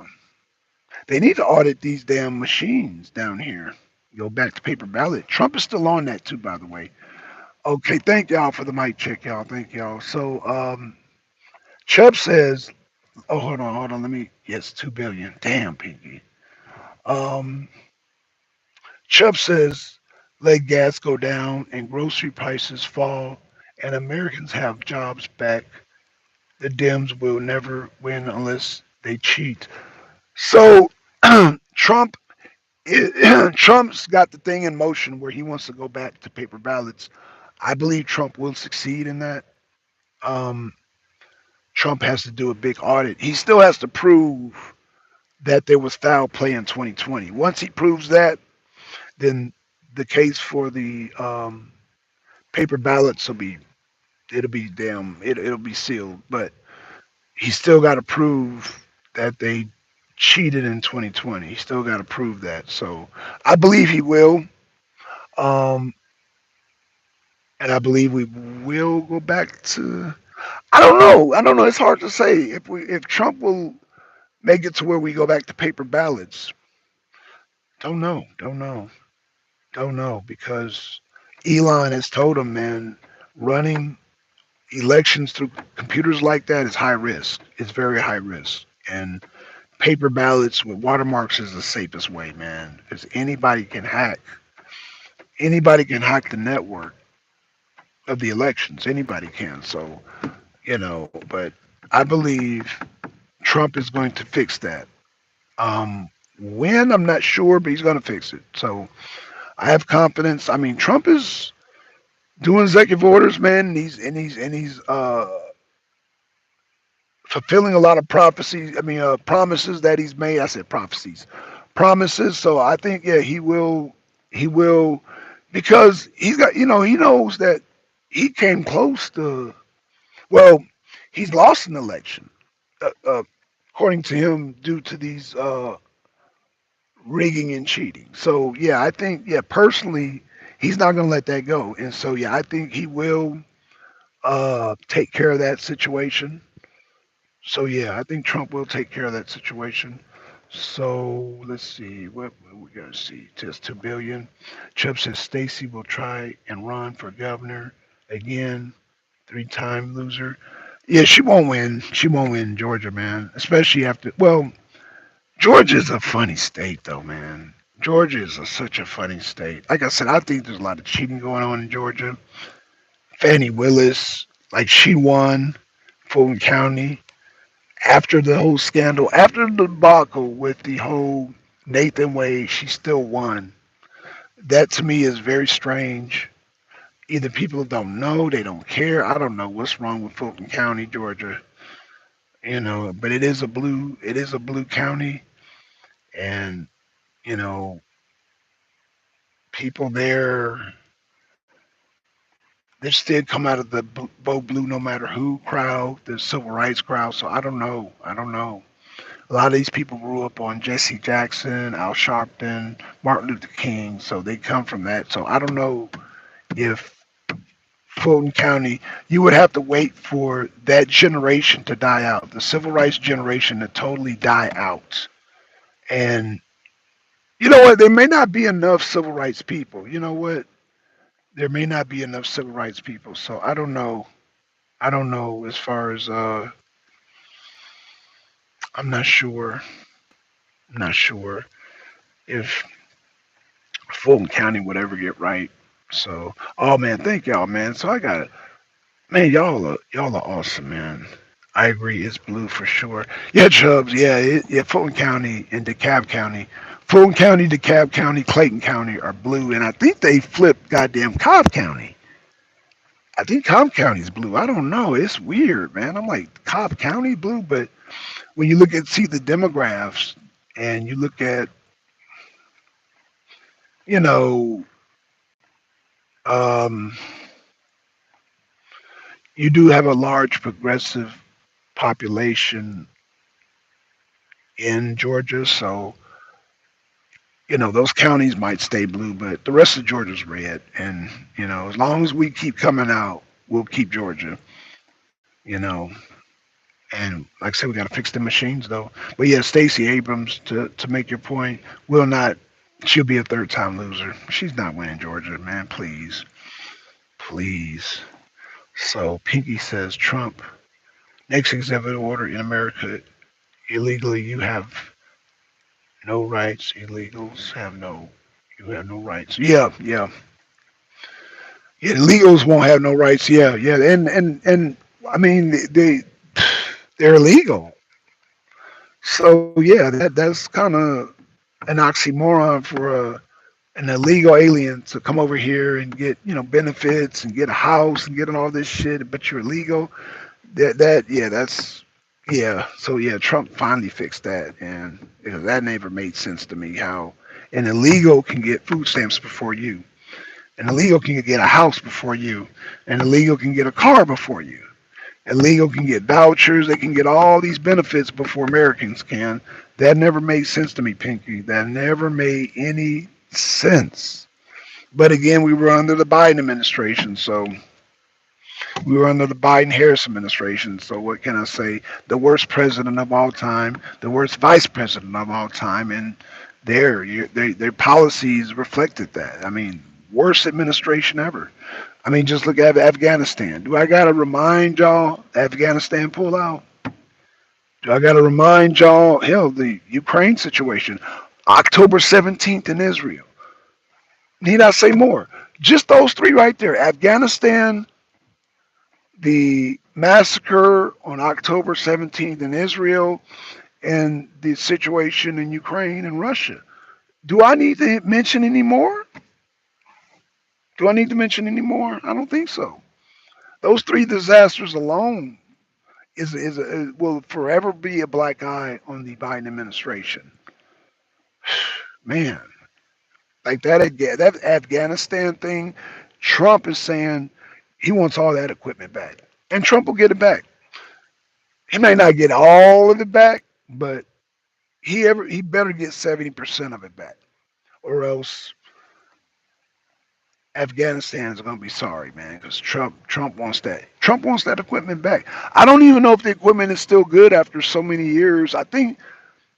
They need to audit these damn machines down here. Go back to paper ballot. Trump is still on that too, by the way. Okay, thank y'all for the mic check, y'all. Thank y'all. So, Chubb says, "Oh, hold on. Let me. Yes, 2 billion. Damn, Pinky. Um, Chubb says, let gas go down and grocery prices fall, and Americans have jobs back. The Dems will never win unless they cheat." So, Trump Trump's got the thing in motion where he wants to go back to paper ballots. I believe Trump will succeed in that. Um, Trump has to do a big audit. He still has to prove that there was foul play in 2020. Once he proves that, then the case for the paper ballots will be it'll be sealed. But he's still got to prove that they cheated in 2020. He still got to prove that. So I believe he will. Um, and I believe we will go back to. I don't know. I don't know. It's hard to say if Trump will make it to where we go back to paper ballots. Don't know. Don't know. Don't know because Elon has told him, man, running elections through computers like that is high risk. It's very high risk. And paper ballots with watermarks is the safest way, man, because anybody can hack the network of the elections. Anybody can. So, but I believe Trump is going to fix that. When I'm not sure, but he's going to fix it. So I have confidence. I mean, Trump is doing executive orders, man, and he's fulfilling a lot of prophecies. I mean, promises that he's made. I said prophecies, promises. So I think, yeah, he will, because he's got, he knows that he came close to. Well, he's lost an election, according to him, due to these rigging and cheating. So yeah, I think, yeah, personally, he's not going to let that go, and so yeah, I think he will take care of that situation. So yeah, I think Trump will take care of that situation. So let's see what we gotta see. Just 2 billion. Chubb says Stacy will try and run for governor again. Three-time loser. Yeah, she won't win. She won't win in Georgia, man. Especially after. Well, Georgia's a funny state, though, man. Georgia is such a funny state. Like I said, I think there's a lot of cheating going on in Georgia. Fannie Willis, like she won Fulton County after the whole scandal, after the debacle with the whole Nathan Wade, she still won. That to me is very strange. Either people don't know, they don't care. I don't know what's wrong with Fulton County, Georgia. But it is a blue county, and you know, people there, they still come out of the vote blue no matter who crowd, the civil rights crowd. So I don't know. I don't know. A lot of these people grew up on Jesse Jackson, Al Sharpton, Martin Luther King, so they come from that. So I don't know if Fulton County, you would have to wait for that generation to die out, the civil rights generation to totally die out. And you know what? There may not be enough civil rights people. You know what? There may not be enough civil rights people. So I don't know. I don't know as far as I'm not sure. I'm not sure if Fulton County would ever get right. So, oh man, thank y'all, man. So I got it, man. Y'all are awesome, man. I agree, it's blue for sure. Yeah, Chubbs. Yeah, yeah. Fulton County and DeKalb County, Fulton County, DeKalb County, Clayton County are blue, and I think they flipped goddamn Cobb County. I think Cobb County's blue. I don't know. It's weird, man. I'm like Cobb County blue, but when you look at see the demographs and you look at you know um, you do have a large progressive population in Georgia, so those counties might stay blue, but the rest of Georgia's red. And as long as we keep coming out, we'll keep Georgia. you know. And like I said, we got to fix the machines though. But yeah, Stacey Abrams, to make your point, will not. She'll be a third time loser. She's not winning Georgia, man. Please, please. So Pinky says Trump next executive order in America illegally. You have no rights. Illegals have no. You have no rights. Yeah, yeah, yeah. Illegals won't have no rights. Yeah, yeah. And I mean they're illegal. So yeah, that's kind of an oxymoron for an illegal alien to come over here and get benefits and get a house and get all this shit, but you're illegal. That yeah, that's yeah. So yeah, Trump finally fixed that, and that never made sense to me. How an illegal can get food stamps before you, an illegal can get a house before you, an illegal can get a car before you. Illegal can get vouchers. They can get all these benefits before Americans can. That never made sense to me, Pinky. That never made any sense. But again, we were under the Biden administration, so we were under the Biden-Harris administration. So what can I say? The worst president of all time, the worst vice president of all time, and their policies reflected that. I mean, worst administration ever. I mean, just look at Afghanistan. Do I gotta remind y'all Afghanistan pull out? Do I gotta remind y'all, hell, the Ukraine situation, October 17th in Israel? Need I say more? Just those three right there: Afghanistan, the massacre on October 17th in Israel, and the situation in Ukraine and Russia. Do I need to mention any more? Do I need to mention any more? I don't think so. Those three disasters alone will forever be a black eye on the Biden administration. Man, like that Afghanistan thing, Trump is saying he wants all that equipment back, and Trump will get it back. He may not get all of it back, but he better get 70% of it back, or else Afghanistan is going to be sorry, man, because Trump wants that. Trump wants that equipment back. I don't even know if the equipment is still good after so many years. I think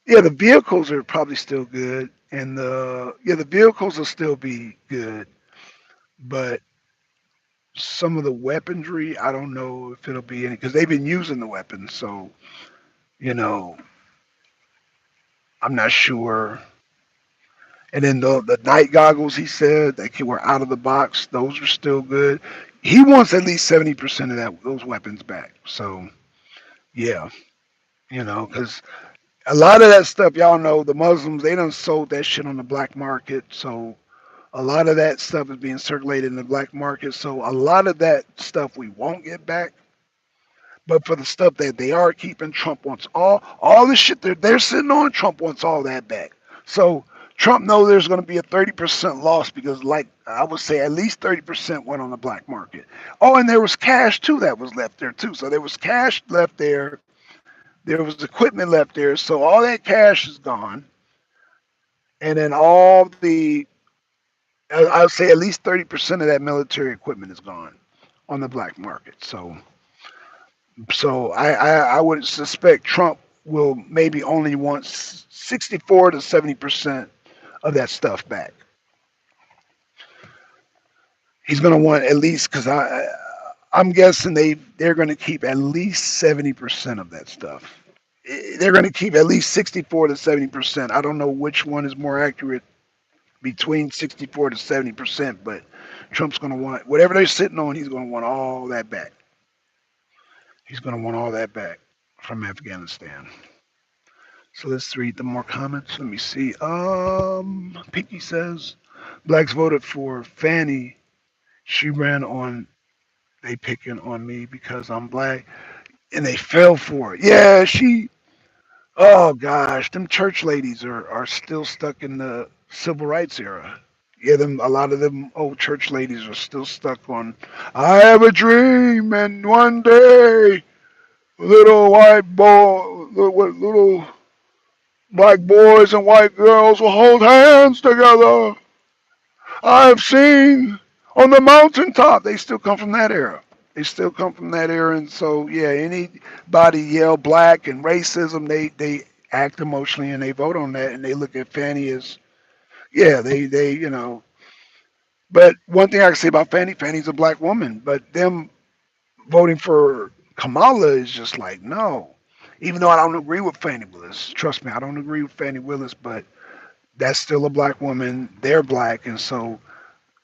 yeah, the vehicles are probably still good, and the vehicles will still be good, but some of the weaponry, I don't know if it'll be any because they've been using the weapons, so you know I'm not sure. And then the night goggles, he said that were out of the box, those are still good. He wants at least 70% of that those weapons back. So yeah, because a lot of that stuff, y'all know, the Muslims they done sold that shit on the black market, so a lot of that stuff is being circulated in the black market. So a lot of that stuff we won't get back. But for the stuff that they are keeping, Trump wants all the shit they're sitting on. Trump wants all that back. So Trump knows there's going to be a 30% loss because, like I would say, at least 30% went on the black market. Oh, and there was cash too that was left there too. So there was cash left there. There was equipment left there. So all that cash is gone, and then all the I would say at least 30% of that military equipment is gone on the black market. So I would suspect Trump will maybe only want 64 to 70% of that stuff back. He's going to want at least because I'm guessing they're going to keep at least 70% of that stuff. They're going to keep at least 64 to 70%. I don't know which one is more accurate between 64 to 70%, but Trump's going to want whatever they're sitting on. He's going to want all that back. He's going to want all that back from Afghanistan. So let's read the more comments. Let me see. Pinky says blacks voted for Fanny. She ran on they picking on me because I'm black, and they fell for it. Yeah, she. Oh gosh, them church ladies are still stuck in the civil rights era. Yeah, them a lot of them old church ladies are still stuck on. I have a dream, and one day little white boy, little black boys and white girls will hold hands together. I've seen on the mountaintop. They still come from that era. They still come from that era, and so yeah, anybody yell black and racism, they act emotionally and they vote on that, and they look at Fanny as yeah, they you know. But one thing I can say about Fanny, Fanny's a black woman, but them voting for Kamala is just like no. Even though I don't agree with Fannie Willis, trust me, I don't agree with Fannie Willis, but that's still a black woman. They're black, and so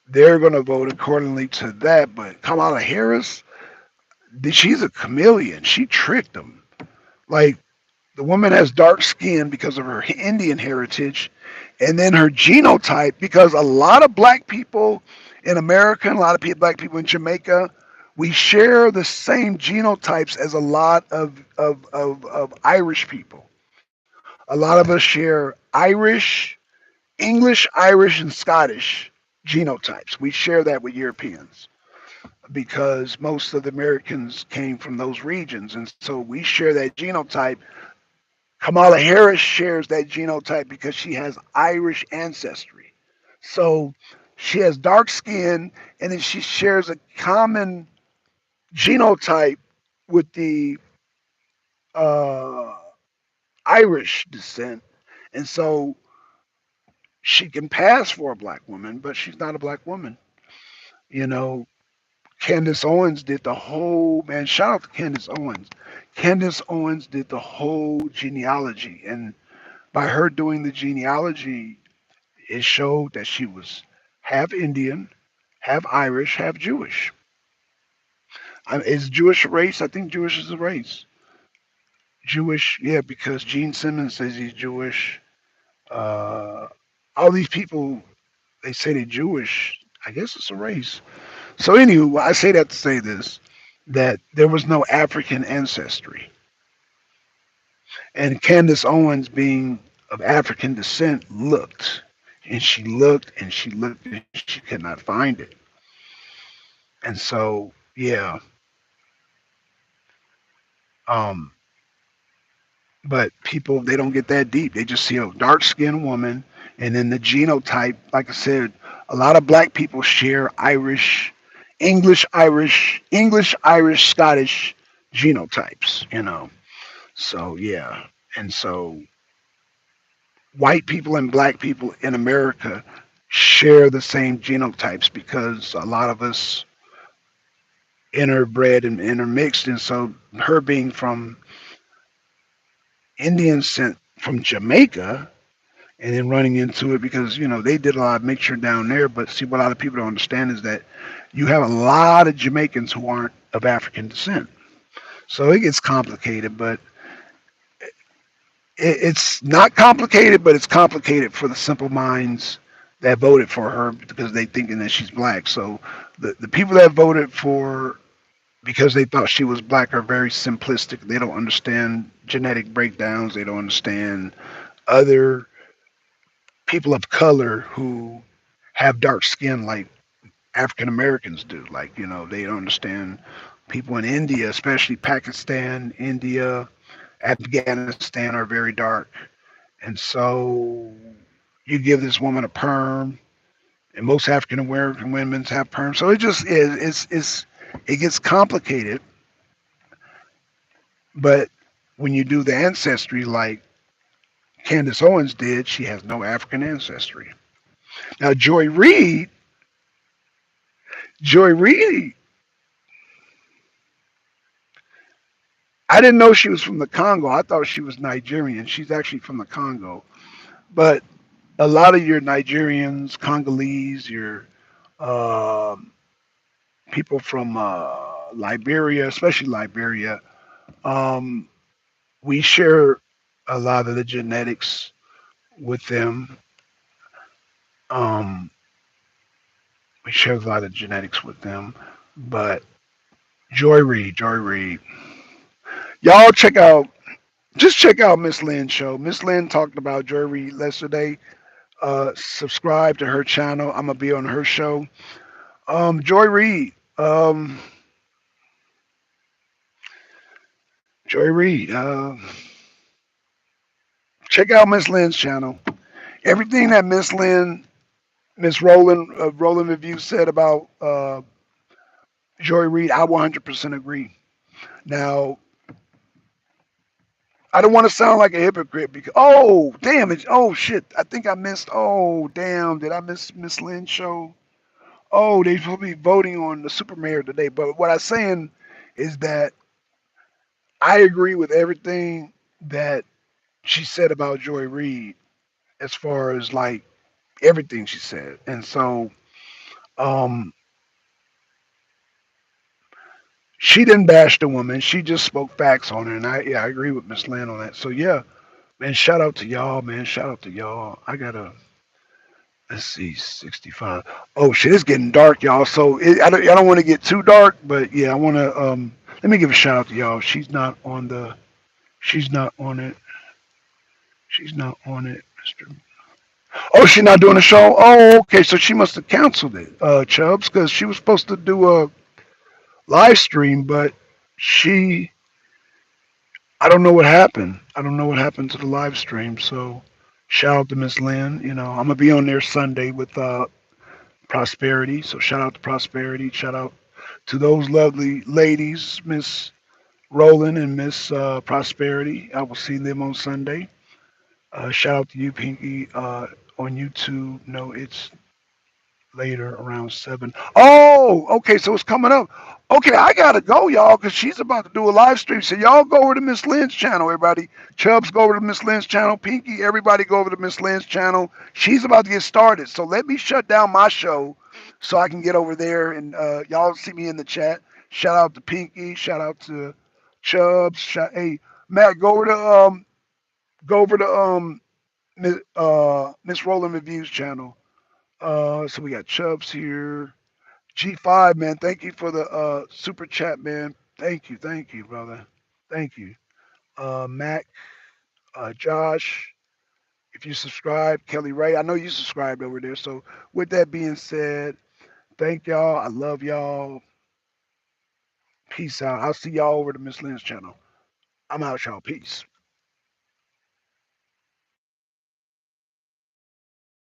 they're going to vote accordingly to that. But Kamala Harris, she's a chameleon. She tricked them. Like the woman has dark skin because of her Indian heritage, and then her genotype because a lot of black people in America and a lot of black people in Jamaica, we share the same genotypes as a lot of Irish people. A lot of us share Irish, English, Irish, and Scottish genotypes. We share that with Europeans because most of the Americans came from those regions. And so we share that genotype. Kamala Harris shares that genotype because she has Irish ancestry. So she has dark skin and then she shares a common genotype with the uh, Irish descent. And so she can pass for a black woman, but she's not a black woman. You know, Candace Owens did the whole man. Shout out to Candace Owens. Candace Owens did the whole genealogy, and by her doing the genealogy, it showed that she was half Indian, half Irish, half Jewish. Is Jewish a race? I think Jewish is a race. Jewish, yeah, because Gene Simmons says he's Jewish. Uh, all these people, they say they're Jewish. I guess it's a race. So, anywho, I say that to say this that there was no African ancestry. And Candace Owens, being of African descent, looked and she looked and she looked and she could not find it. And so, yeah, um, but people, they don't get that deep. They just see a dark skinned woman and then the genotype. Like I said, a lot of black people share Irish, English, Irish, Scottish genotypes, you know. So, yeah. And so white people and black people in America share the same genotypes because a lot of us interbred and intermixed. And so her being from Indian sent from Jamaica and then running into it because, you know, they did a lot of mixture down there. But see, what a lot of people don't understand is that you have a lot of Jamaicans who aren't of African descent. So it gets complicated, but it's not complicated, but it's complicated for the simple minds that voted for her because they thinking that she's black. So the people that voted for because they thought she was black are very simplistic. They don't understand genetic breakdowns. They don't understand other people of color who have dark skin like African Americans do. Like, you know, they don't understand people in India, especially Pakistan, India, Afghanistan are very dark. And so you give this woman a perm, and most African American women have perms. So it just is. It gets complicated. But when you do the ancestry like Candace Owens did, she has no African ancestry. Now Joy Reid, I didn't know she was from the Congo. I thought she was Nigerian. She's actually from the Congo. But a lot of your Nigerians, Congolese, your um people from Liberia, especially Liberia, um, we share a lot of the genetics with them. Um, we share a lot of genetics with them. But Joy Reid, y'all just check out Miss Lynn's show. Miss Lynn talked about Joy Reid yesterday. Subscribe to her channel. I'm gonna be on her show. Joy Reid, Joy Reid. Check out Miss Lynn's channel. Everything that Miss Lynn, Miss Roland, Roland Review said about Joy Reid, I 100% agree. Now, I don't want to sound like a hypocrite because oh damn it, oh shit, I think I missed. Oh damn, did I miss Miss Lynn's show? Oh, they supposed to be voting on the super mayor today. But what I'm saying is that I agree with everything that she said about Joy Reid as far as like everything she said. And so um she didn't bash the woman. She just spoke facts on her. And I agree with Miss Lynn on that. So yeah, man, shout out to y'all, man. Shout out to y'all. I gotta let's see, 65. Oh shit, it's getting dark, y'all. So I don't want to get too dark, but yeah, I want to let me give a shout out to y'all. She's not on it. She's not on it, Mister. Oh, she's not doing a show. Oh, okay. So she must have canceled it, Chubbs, because she was supposed to do a live stream, but she, I don't know what happened. I don't know what happened to the live stream. So shout out to Miss Lynn. You know, I'm gonna be on there Sunday with Prosperity. So shout out to Prosperity. Shout out to those lovely ladies, Miss Roland and Miss Prosperity. I will see them on Sunday. Shout out to you, Pinky, on YouTube. No, it's later around 7. Oh, okay, so it's coming up. Okay, I gotta go, y'all, because she's about to do a live stream. So y'all go over to Miss Lynn's channel, everybody. Chubbs, go over to Miss Lynn's channel. Pinky, everybody go over to Miss Lynn's channel. She's about to get started. So let me shut down my show so I can get over there and y'all see me in the chat. Shout out to Pinky. Shout out to Chubbs. Hey, Matt, go over to Miss Roland Reviews channel. So we got Chubbs here. G5, man, thank you for the super chat, man. Thank you, brother. Thank you. Mac, Josh, if you subscribe, Kelly Ray, I know you subscribed over there. So with that being said, thank y'all. I love y'all. Peace out. I'll see y'all over to Miss Lynn's channel. I'm out, y'all. Peace.